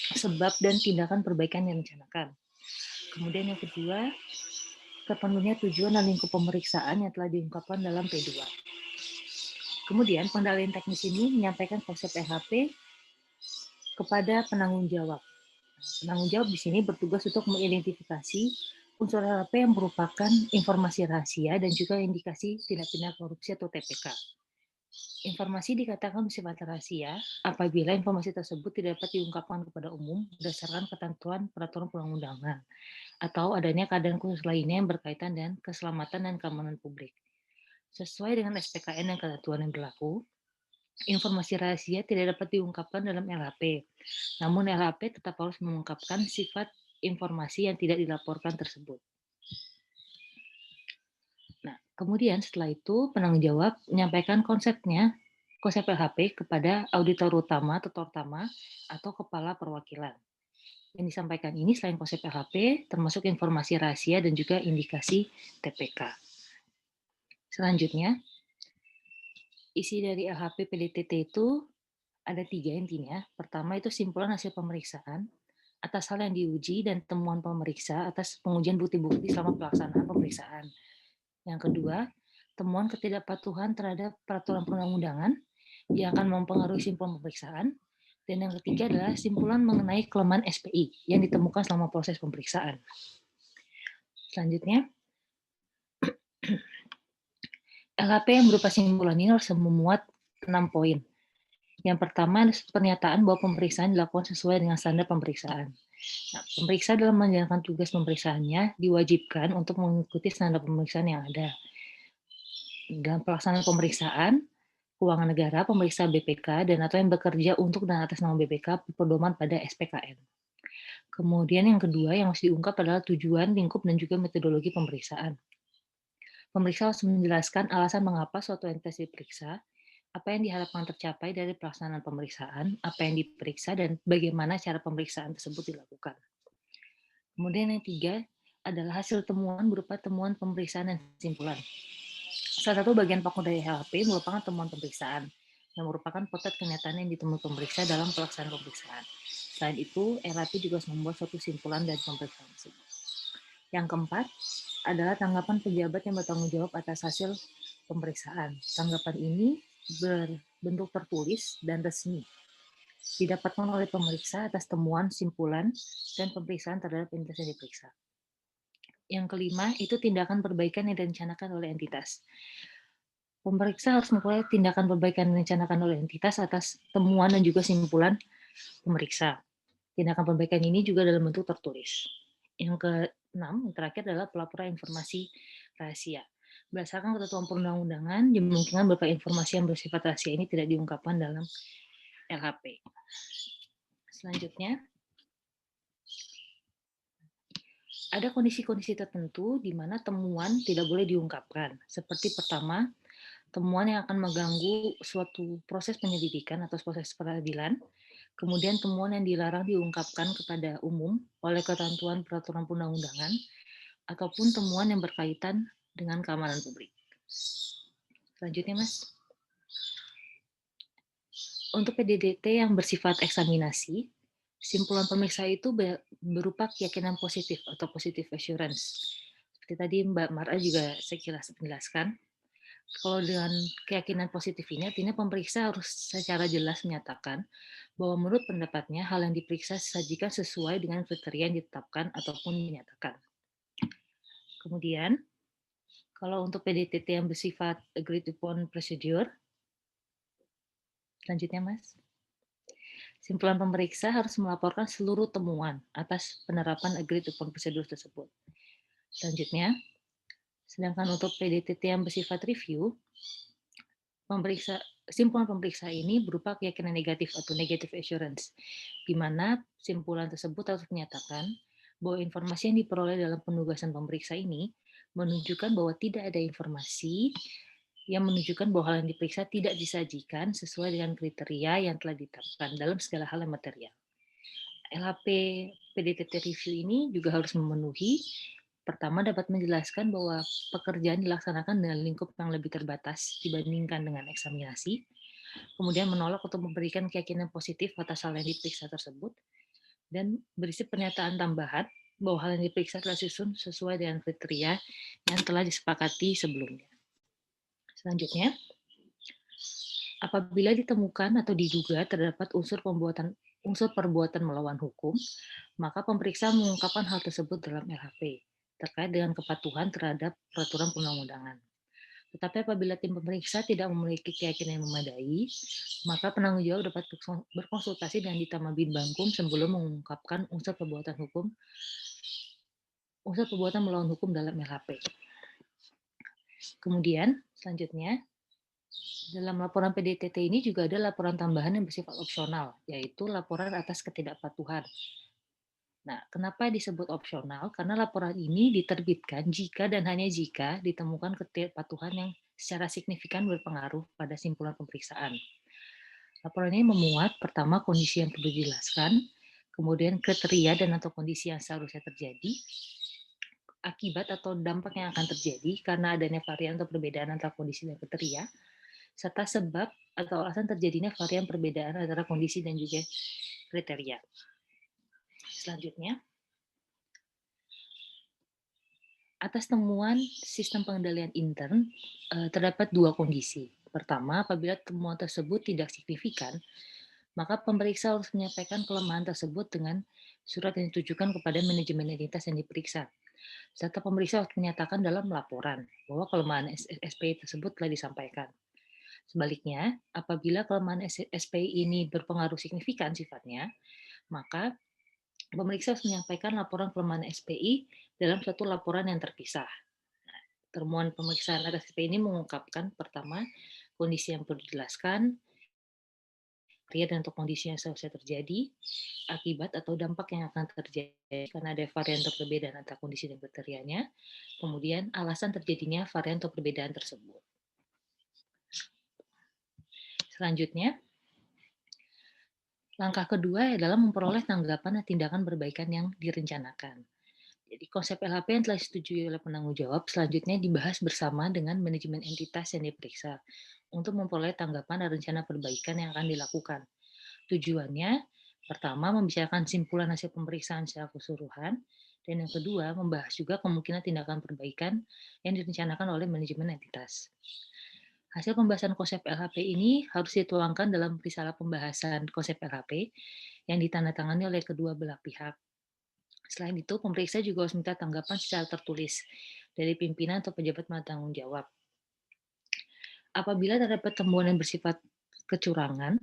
sebab dan tindakan perbaikan yang direncanakan. Kemudian yang kedua, terpenuhnya tujuan dan lingkup pemeriksaan yang telah diungkapkan dalam P2. Kemudian pengendalian teknis ini menyampaikan konsep LHP kepada penanggung jawab. Penanggung jawab di sini bertugas untuk mengidentifikasi unsur LHP yang merupakan informasi rahasia dan juga indikasi tindak pidana korupsi atau TPK. Informasi dikatakan bersifat rahasia apabila informasi tersebut tidak dapat diungkapkan kepada umum berdasarkan ketentuan peraturan perundang-undangan atau adanya keadaan khusus lainnya yang berkaitan dengan keselamatan dan keamanan publik. Sesuai dengan SPKN dan ketentuan yang berlaku, informasi rahasia tidak dapat diungkapkan dalam LHP. Namun LHP tetap harus mengungkapkan sifat informasi yang tidak dilaporkan tersebut. Nah, kemudian setelah itu penanggung jawab menyampaikan konsep LHP kepada auditor utama atau tortama atau kepala perwakilan. Yang disampaikan ini selain konsep LHP, termasuk informasi rahasia dan juga indikasi TPK. Selanjutnya, isi dari LHP PDTT itu ada 3 intinya. Pertama itu simpulan hasil pemeriksaan, atas hal yang diuji dan temuan pemeriksa atas pengujian bukti-bukti selama pelaksanaan pemeriksaan. Yang kedua, temuan ketidakpatuhan terhadap peraturan perundang-undangan yang akan mempengaruhi simpulan pemeriksaan. Dan yang ketiga adalah simpulan mengenai kelemahan SPI yang ditemukan selama proses pemeriksaan. Selanjutnya, LHP yang berupa simpulan ini harus memuat 6 poin. Yang pertama, pernyataan bahwa pemeriksaan dilakukan sesuai dengan standar pemeriksaan. Nah, pemeriksa dalam menjalankan tugas pemeriksaannya diwajibkan untuk mengikuti standar pemeriksaan yang ada. Dalam pelaksanaan pemeriksaan, keuangan negara, pemeriksa BPK, dan atau yang bekerja untuk dan atas nama BPK berpedoman pada SPKN. Kemudian yang kedua yang harus diungkap adalah tujuan, lingkup, dan juga metodologi pemeriksaan. Pemeriksa harus menjelaskan alasan mengapa suatu entitas diperiksa, apa yang diharapkan tercapai dari pelaksanaan pemeriksaan, apa yang diperiksa, dan bagaimana cara pemeriksaan tersebut dilakukan. Kemudian yang ketiga adalah hasil temuan berupa temuan pemeriksaan dan simpulan. Salah satu bagian pokok dari LHP merupakan temuan pemeriksaan, yang merupakan potret kenyataan yang ditemui pemeriksa dalam pelaksanaan pemeriksaan. Selain itu, LHP juga harus membuat suatu simpulan dari pemeriksaan tersebut. Yang keempat adalah tanggapan pejabat yang bertanggung jawab atas hasil pemeriksaan. Tanggapan ini berbentuk tertulis dan resmi, didapatkan oleh pemeriksa atas temuan, simpulan, dan pemeriksaan terhadap entitas yang diperiksa. Yang kelima, itu tindakan perbaikan yang direncanakan oleh entitas. Pemeriksa harus memulai tindakan perbaikan yang direncanakan oleh entitas atas temuan dan juga simpulan pemeriksa. Tindakan perbaikan ini juga dalam bentuk tertulis. Yang keenam, yang terakhir adalah pelaporan informasi rahasia. Berdasarkan ketentuan perundang-undangan, dimungkinkan beberapa informasi yang bersifat rahasia ini tidak diungkapkan dalam LHP. Selanjutnya, ada kondisi-kondisi tertentu di mana temuan tidak boleh diungkapkan. Seperti pertama, temuan yang akan mengganggu suatu proses penyelidikan atau proses peradilan. Kemudian temuan yang dilarang diungkapkan kepada umum oleh ketentuan peraturan perundang-undangan, ataupun temuan yang berkaitan dengan keamanan publik. Selanjutnya, Mas. Untuk PDDT yang bersifat eksaminasi, simpulan pemeriksa itu berupa keyakinan positif atau positive assurance. Seperti tadi Mbak Mara juga sekilas menjelaskan, kalau dengan keyakinan positif ini artinya pemeriksa harus secara jelas menyatakan bahwa menurut pendapatnya hal yang diperiksa disajikan sesuai dengan kriteria yang ditetapkan ataupun dinyatakan. Kemudian, kalau untuk PDTT yang bersifat agreed upon procedure, selanjutnya Mas. Simpulan pemeriksa harus melaporkan seluruh temuan atas penerapan agreed upon procedure tersebut. Selanjutnya, sedangkan untuk PDTT yang bersifat review, simpulan pemeriksa ini berupa keyakinan negatif atau negative assurance, di mana simpulan tersebut harus menyatakan bahwa informasi yang diperoleh dalam penugasan pemeriksa ini menunjukkan bahwa tidak ada informasi yang menunjukkan bahwa hal yang diperiksa tidak disajikan sesuai dengan kriteria yang telah ditetapkan dalam segala hal yang material. LHP PDTT review ini juga harus memenuhi, pertama dapat menjelaskan bahwa pekerjaan dilaksanakan dengan lingkup yang lebih terbatas dibandingkan dengan eksaminasi, kemudian menolak untuk memberikan keyakinan positif atas hal yang diperiksa tersebut, dan berisi pernyataan tambahan bahwa hal yang diperiksa telah disusun sesuai dengan kriteria yang telah disepakati sebelumnya. Selanjutnya, apabila ditemukan atau diduga terdapat unsur perbuatan melawan hukum, maka pemeriksa mengungkapkan hal tersebut dalam LHP terkait dengan kepatuhan terhadap peraturan perundang-undangan. Tetapi apabila tim pemeriksa tidak memiliki keyakinan yang memadai, maka penanggung jawab dapat berkonsultasi dengan Ditama Bin Bangkum sebelum mengungkapkan unsur perbuatan melawan hukum dalam LHP. Kemudian, selanjutnya, dalam laporan PDTT ini juga ada laporan tambahan yang bersifat opsional, yaitu laporan atas ketidakpatuhan. Nah, kenapa disebut opsional? Karena laporan ini diterbitkan jika dan hanya jika ditemukan ketidakpatuhan yang secara signifikan berpengaruh pada simpulan pemeriksaan. Laporan ini memuat, pertama, kondisi yang perlu dijelaskan, kemudian kriteria dan atau kondisi yang seharusnya terjadi, akibat atau dampak yang akan terjadi karena adanya varian atau perbedaan antara kondisi dan kriteria, serta sebab atau alasan terjadinya varian perbedaan antara kondisi dan juga kriteria. Selanjutnya, atas temuan sistem pengendalian intern, terdapat dua kondisi. Pertama, apabila temuan tersebut tidak signifikan, maka pemeriksa harus menyampaikan kelemahan tersebut dengan surat yang ditujukan kepada manajemen entitas yang diperiksa. Serta pemeriksa harus menyatakan dalam laporan bahwa kelemahan SPI tersebut telah disampaikan. Sebaliknya, apabila kelemahan SPI ini berpengaruh signifikan sifatnya, maka pemeriksa harus menyampaikan laporan kelemahan SPI dalam satu laporan yang terpisah. Temuan pemeriksaan atas SPI ini mengungkapkan pertama, kondisi yang perlu dijelaskan, dan untuk kondisi yang seharusnya terjadi, akibat atau dampak yang akan terjadi karena ada varian atau perbedaan antara kondisi dan kriterianya, kemudian alasan terjadinya varian atau perbedaan tersebut. Selanjutnya, langkah kedua adalah memperoleh tanggapan dan tindakan perbaikan yang direncanakan. Jadi konsep LHP yang telah disetujui oleh penanggung jawab selanjutnya dibahas bersama dengan manajemen entitas yang diperiksa untuk memperoleh tanggapan dan rencana perbaikan yang akan dilakukan. Tujuannya, pertama, membicarakan simpulan hasil pemeriksaan secara keseluruhan, dan yang kedua, membahas juga kemungkinan tindakan perbaikan yang direncanakan oleh manajemen entitas. Hasil pembahasan konsep LHP ini harus dituangkan dalam risalah pembahasan konsep LHP yang ditandatangani oleh kedua belah pihak. Selain itu, pemeriksa juga harus minta tanggapan secara tertulis dari pimpinan atau pejabat bertanggung jawab. Apabila terdapat temuan yang bersifat kecurangan,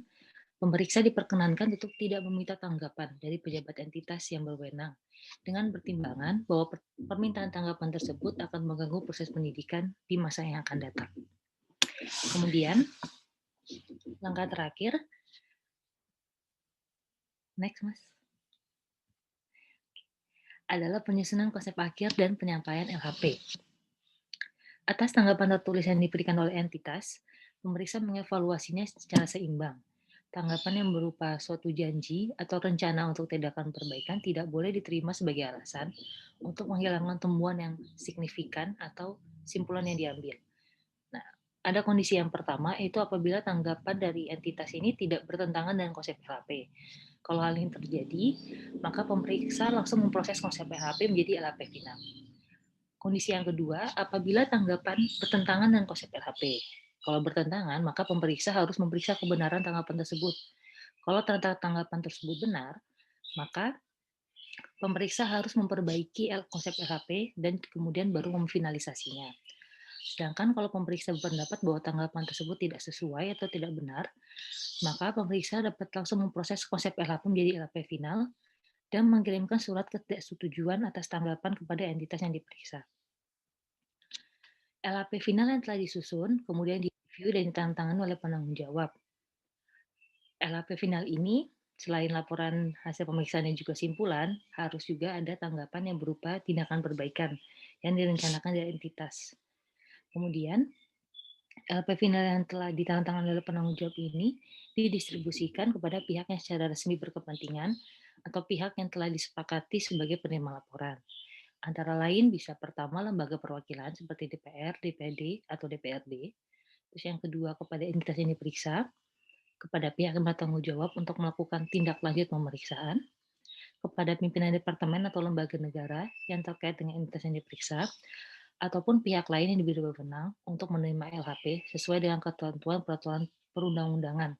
pemeriksa diperkenankan untuk tidak meminta tanggapan dari pejabat entitas yang berwenang dengan pertimbangan bahwa permintaan tanggapan tersebut akan mengganggu proses penyidikan di masa yang akan datang. Kemudian, langkah terakhir, next Mas, adalah penyusunan konsep akhir dan penyampaian LHP. Atas tanggapan tertulis yang diberikan oleh entitas, pemeriksa mengevaluasinya secara seimbang. Tanggapan yang berupa suatu janji atau rencana untuk tindakan perbaikan tidak boleh diterima sebagai alasan untuk menghilangkan temuan yang signifikan atau simpulan yang diambil. Nah, ada kondisi yang pertama, yaitu apabila tanggapan dari entitas ini tidak bertentangan dengan konsep LHP. Kalau hal ini terjadi, maka pemeriksa langsung memproses konsep LHP menjadi LHP final. Kondisi yang kedua, apabila tanggapan bertentangan dengan konsep LHP. Kalau bertentangan, maka pemeriksa harus memeriksa kebenaran tanggapan tersebut. Kalau ternyata tanggapan tersebut benar, maka pemeriksa harus memperbaiki konsep LHP dan kemudian baru memfinalisasinya. Sedangkan kalau pemeriksa berpendapat bahwa tanggapan tersebut tidak sesuai atau tidak benar, maka pemeriksa dapat langsung memproses konsep LHP menjadi LHP final dan mengirimkan surat ketidaksetujuan atas tanggapan kepada entitas yang diperiksa. LHP final yang telah disusun kemudian direview dan ditandatangani oleh penanggung jawab. LHP final ini, selain laporan hasil pemeriksaan dan juga simpulan, harus juga ada tanggapan yang berupa tindakan perbaikan yang direncanakan dari entitas. Kemudian, LHP final yang telah ditandatangani oleh penanggung jawab ini didistribusikan kepada pihak yang secara resmi berkepentingan atau pihak yang telah disepakati sebagai penerima laporan. Antara lain bisa pertama lembaga perwakilan seperti DPR, DPD, atau DPRD. Terus yang kedua kepada entitas yang diperiksa, kepada pihak yang bertanggung jawab untuk melakukan tindak lanjut pemeriksaan, kepada pimpinan departemen atau lembaga negara yang terkait dengan entitas yang diperiksa, ataupun pihak lain yang diberi wewenang untuk menerima LHP sesuai dengan ketentuan peraturan perundang-undangan,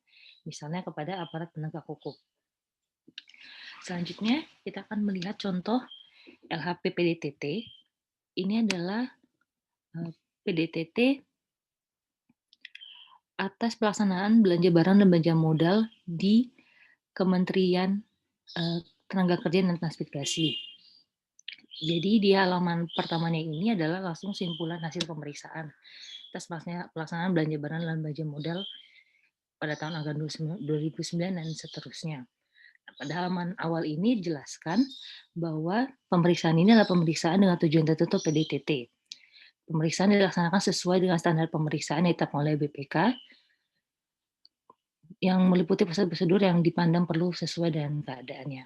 misalnya kepada aparat penegak hukum. Selanjutnya, kita akan melihat contoh LHP PDTT. Ini adalah PDTT atas pelaksanaan belanja barang dan belanja modal di Kementerian Tenaga Kerja dan Transmigrasi. Jadi di halaman pertamanya ini adalah langsung simpulan hasil pemeriksaan atas pelaksanaan belanja barang dan belanja modal pada tahun anggaran 2009 dan seterusnya. Pada halaman awal ini dijelaskan bahwa pemeriksaan ini adalah pemeriksaan dengan tujuan tertentu PDTT. Pemeriksaan dilaksanakan sesuai dengan standar pemeriksaan yang ditetapkan oleh BPK yang meliputi prosedur yang dipandang perlu sesuai dengan keadaannya.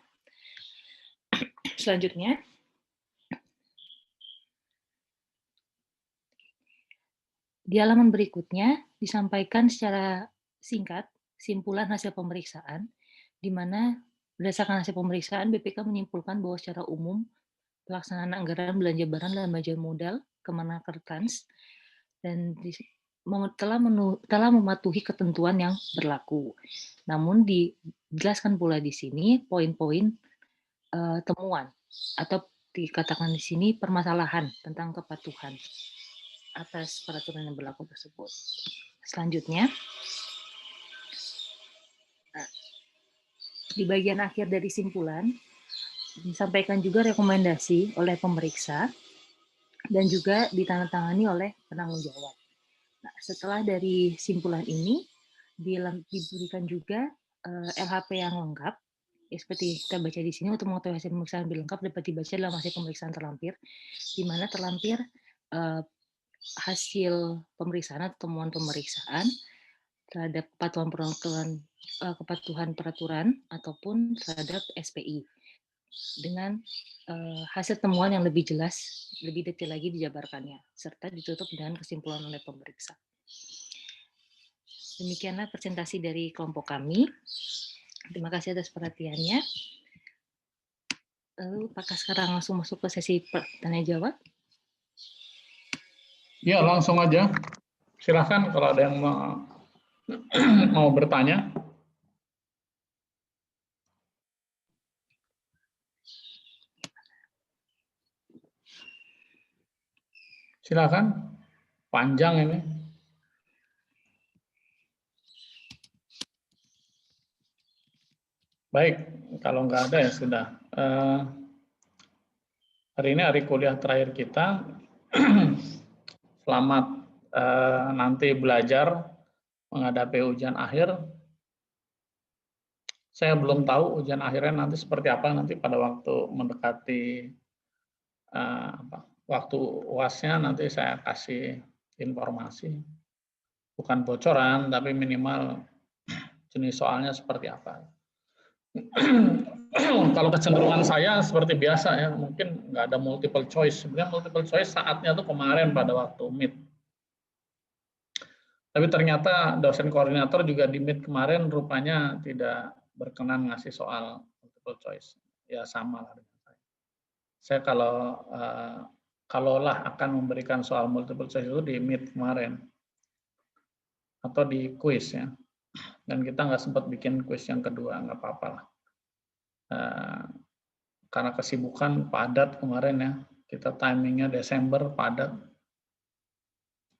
Selanjutnya, di halaman berikutnya disampaikan secara singkat simpulan hasil pemeriksaan, di mana Berdasarkan hasil pemeriksaan, BPK menyimpulkan bahwa secara umum pelaksanaan anggaran belanja barang dan belanja modal Kemenakertrans dan telah mematuhi ketentuan yang berlaku. Namun dijelaskan pula di sini poin-poin temuan atau dikatakan di sini permasalahan tentang kepatuhan atas peraturan yang berlaku tersebut. Selanjutnya, di bagian akhir dari simpulan, disampaikan juga rekomendasi oleh pemeriksa dan juga ditandatangani oleh penanggung jawab. Nah, setelah dari simpulan ini, diberikan juga LHP yang lengkap. Ya, seperti kita baca di sini, untuk mengetahui hasil pemeriksaan lebih lengkap dapat dibaca dalam hasil pemeriksaan terlampir, di mana terlampir hasil pemeriksaan atau temuan pemeriksaan terhadap kepatuhan peraturan ataupun terhadap SPI dengan hasil temuan yang lebih jelas, lebih detail lagi dijabarkannya, serta ditutup dengan kesimpulan oleh pemeriksa. Demikianlah presentasi dari kelompok kami. Terima kasih atas perhatiannya. Lalu, apakah sekarang langsung masuk ke sesi tanya jawab? Ya, langsung aja. Silahkan kalau ada yang mau bertanya. Silakan. Panjang ini. Baik, kalau nggak ada ya sudah. Hari ini hari kuliah terakhir kita. Selamat nanti belajar menghadapi ujian akhir. Saya belum tahu ujian akhirnya nanti seperti apa nanti pada waktu mendekati waktu UAS-nya, nanti saya kasih informasi. Bukan bocoran, tapi minimal jenis soalnya seperti apa. Kalau kecenderungan saya seperti biasa ya, mungkin nggak ada multiple choice. Sebenarnya multiple choice saatnya tuh kemarin pada waktu Meet. Tapi ternyata dosen koordinator juga di Meet kemarin rupanya tidak berkenan ngasih soal multiple choice. Ya sama lah dengan saya. Saya kalaulah akan memberikan soal multiple choice itu di Meet kemarin atau di quiz ya. Dan kita nggak sempat bikin quiz yang kedua, nggak apa-apa lah. Karena kesibukan padat kemarin ya, kita timingnya Desember padat.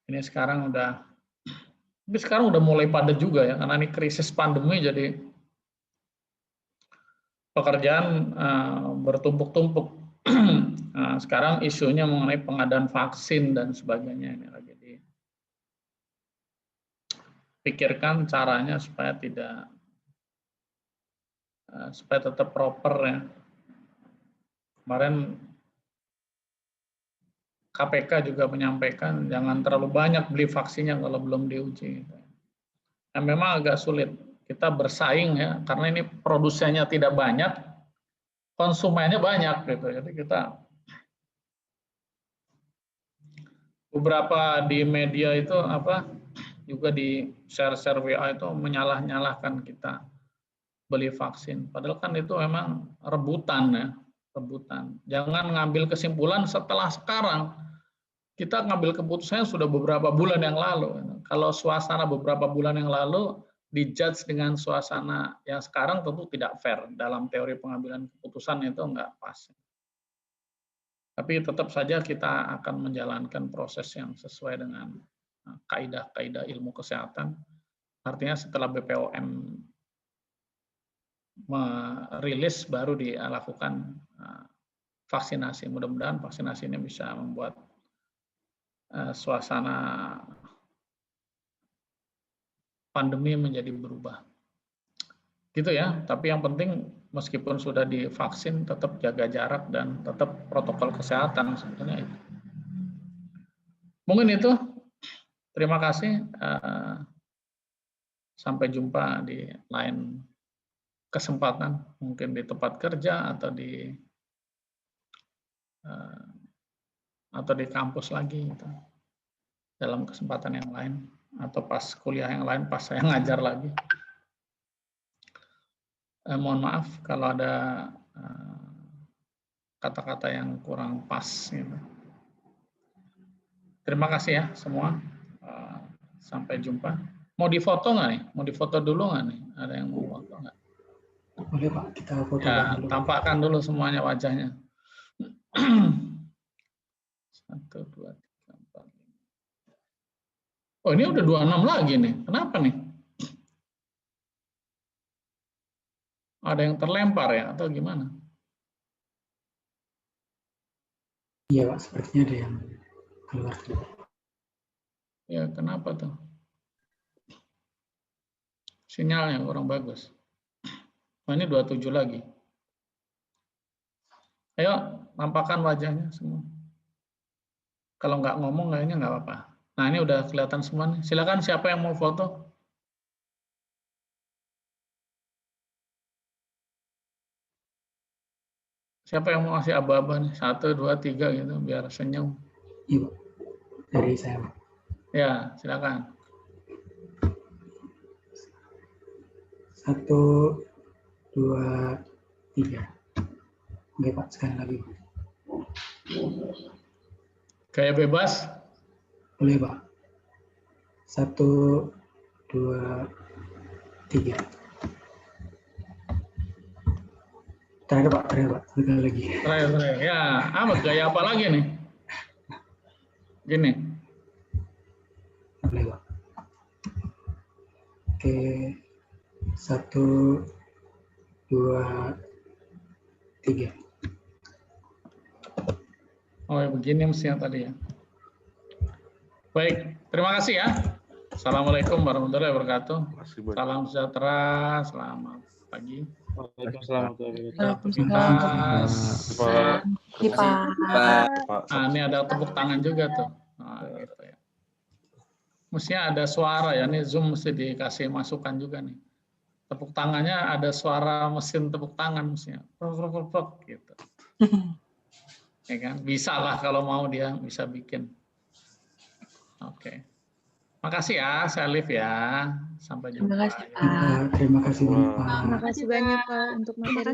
Ini sekarang udah mulai padat juga ya, karena ini krisis pandemi jadi pekerjaan bertumpuk-tumpuk. Nah, sekarang isunya mengenai pengadaan vaksin dan sebagainya ini lagi dipikirkan caranya supaya tetap proper ya. Kemarin KPK juga menyampaikan jangan terlalu banyak beli vaksinnya kalau belum diuji. Nah, memang agak sulit kita bersaing ya, karena ini produsennya tidak banyak, konsumennya banyak gitu. Jadi kita beberapa di media itu juga di share WA itu menyalah-nyalahkan kita beli vaksin. Padahal kan itu memang rebutan ya, rebutan. Jangan ngambil kesimpulan setelah sekarang. Kita ngambil keputusannya sudah beberapa bulan yang lalu. Kalau suasana beberapa bulan yang lalu dijudge dengan suasana yang sekarang tentu tidak fair. Dalam teori pengambilan keputusan itu enggak pas. Tapi tetap saja kita akan menjalankan proses yang sesuai dengan kaidah-kaidah ilmu kesehatan. Artinya setelah BPOM merilis baru dilakukan vaksinasi. Mudah-mudahan vaksinasi ini bisa membuat suasana pandemi menjadi berubah. Gitu ya, tapi yang penting meskipun sudah divaksin tetap jaga jarak dan tetap protokol kesehatan sebetulnya itu. Mungkin itu. Terima kasih. Sampai jumpa di lain kesempatan, mungkin di tempat kerja atau di kampus lagi gitu. Dalam kesempatan yang lain atau pas kuliah yang lain, pas saya ngajar lagi. Mohon maaf kalau ada kata-kata yang kurang pas gitu. Terima kasih ya semua. Sampai jumpa. Mau difoto nggak nih? Mau difoto dulu nggak nih? Ada yang mau foto nggak? Boleh Pak, kita foto Ya, dulu. tampakkan dulu semuanya wajahnya. 1, 2, 3, 4, 5. Oh, ini udah 26 lagi nih. Kenapa nih? Ada yang terlempar ya atau gimana? Iya Pak, sepertinya ada yang keluar. Ya, kenapa tuh? Sinyalnya kurang bagus. Oh, ini 27 lagi. Ayo, tampakkan wajahnya semua. Kalau nggak ngomong, kayaknya nggak apa-apa. Nah, ini udah kelihatan semua nih. Silakan siapa yang mau foto? Siapa yang mau ngasih aba-aba nih? 1, 2, 3 gitu, biar senyum. Iya Pak, dari saya Pak. Ya, silakan. 1, 2, 3. Oke Pak, sekali lagi. Kayak bebas. Boleh Pak. 1, 2, 3. Terakhir Pak, sekali lagi. Terakhir. Ya, Ahmad gaya apa lagi nih? Gini. Boleh Pak. Oke. 1, 2, 3. Oh, ya begini mestinya tadi ya. Baik, terima kasih ya. Assalamualaikum warahmatullahi wabarakatuh. Salam sejahtera, selamat pagi. Waalaikumsalam. Nah, ini ada tepuk tangan juga tuh. Nah, gitu ya. Mestinya ada suara ya, ini Zoom mesti dikasih masukan juga nih. Tepuk tangannya ada suara mesin tepuk tangan mestinya. Prok, gitu. Ya kan? Bisa lah kalau mau dia bisa bikin. Oke. Makasih ya, saya Alif ya. Sampai jumpa. Terima kasih, Pak. Terima kasih banyak Pak. Terima kasih banyak Pak untuk materi.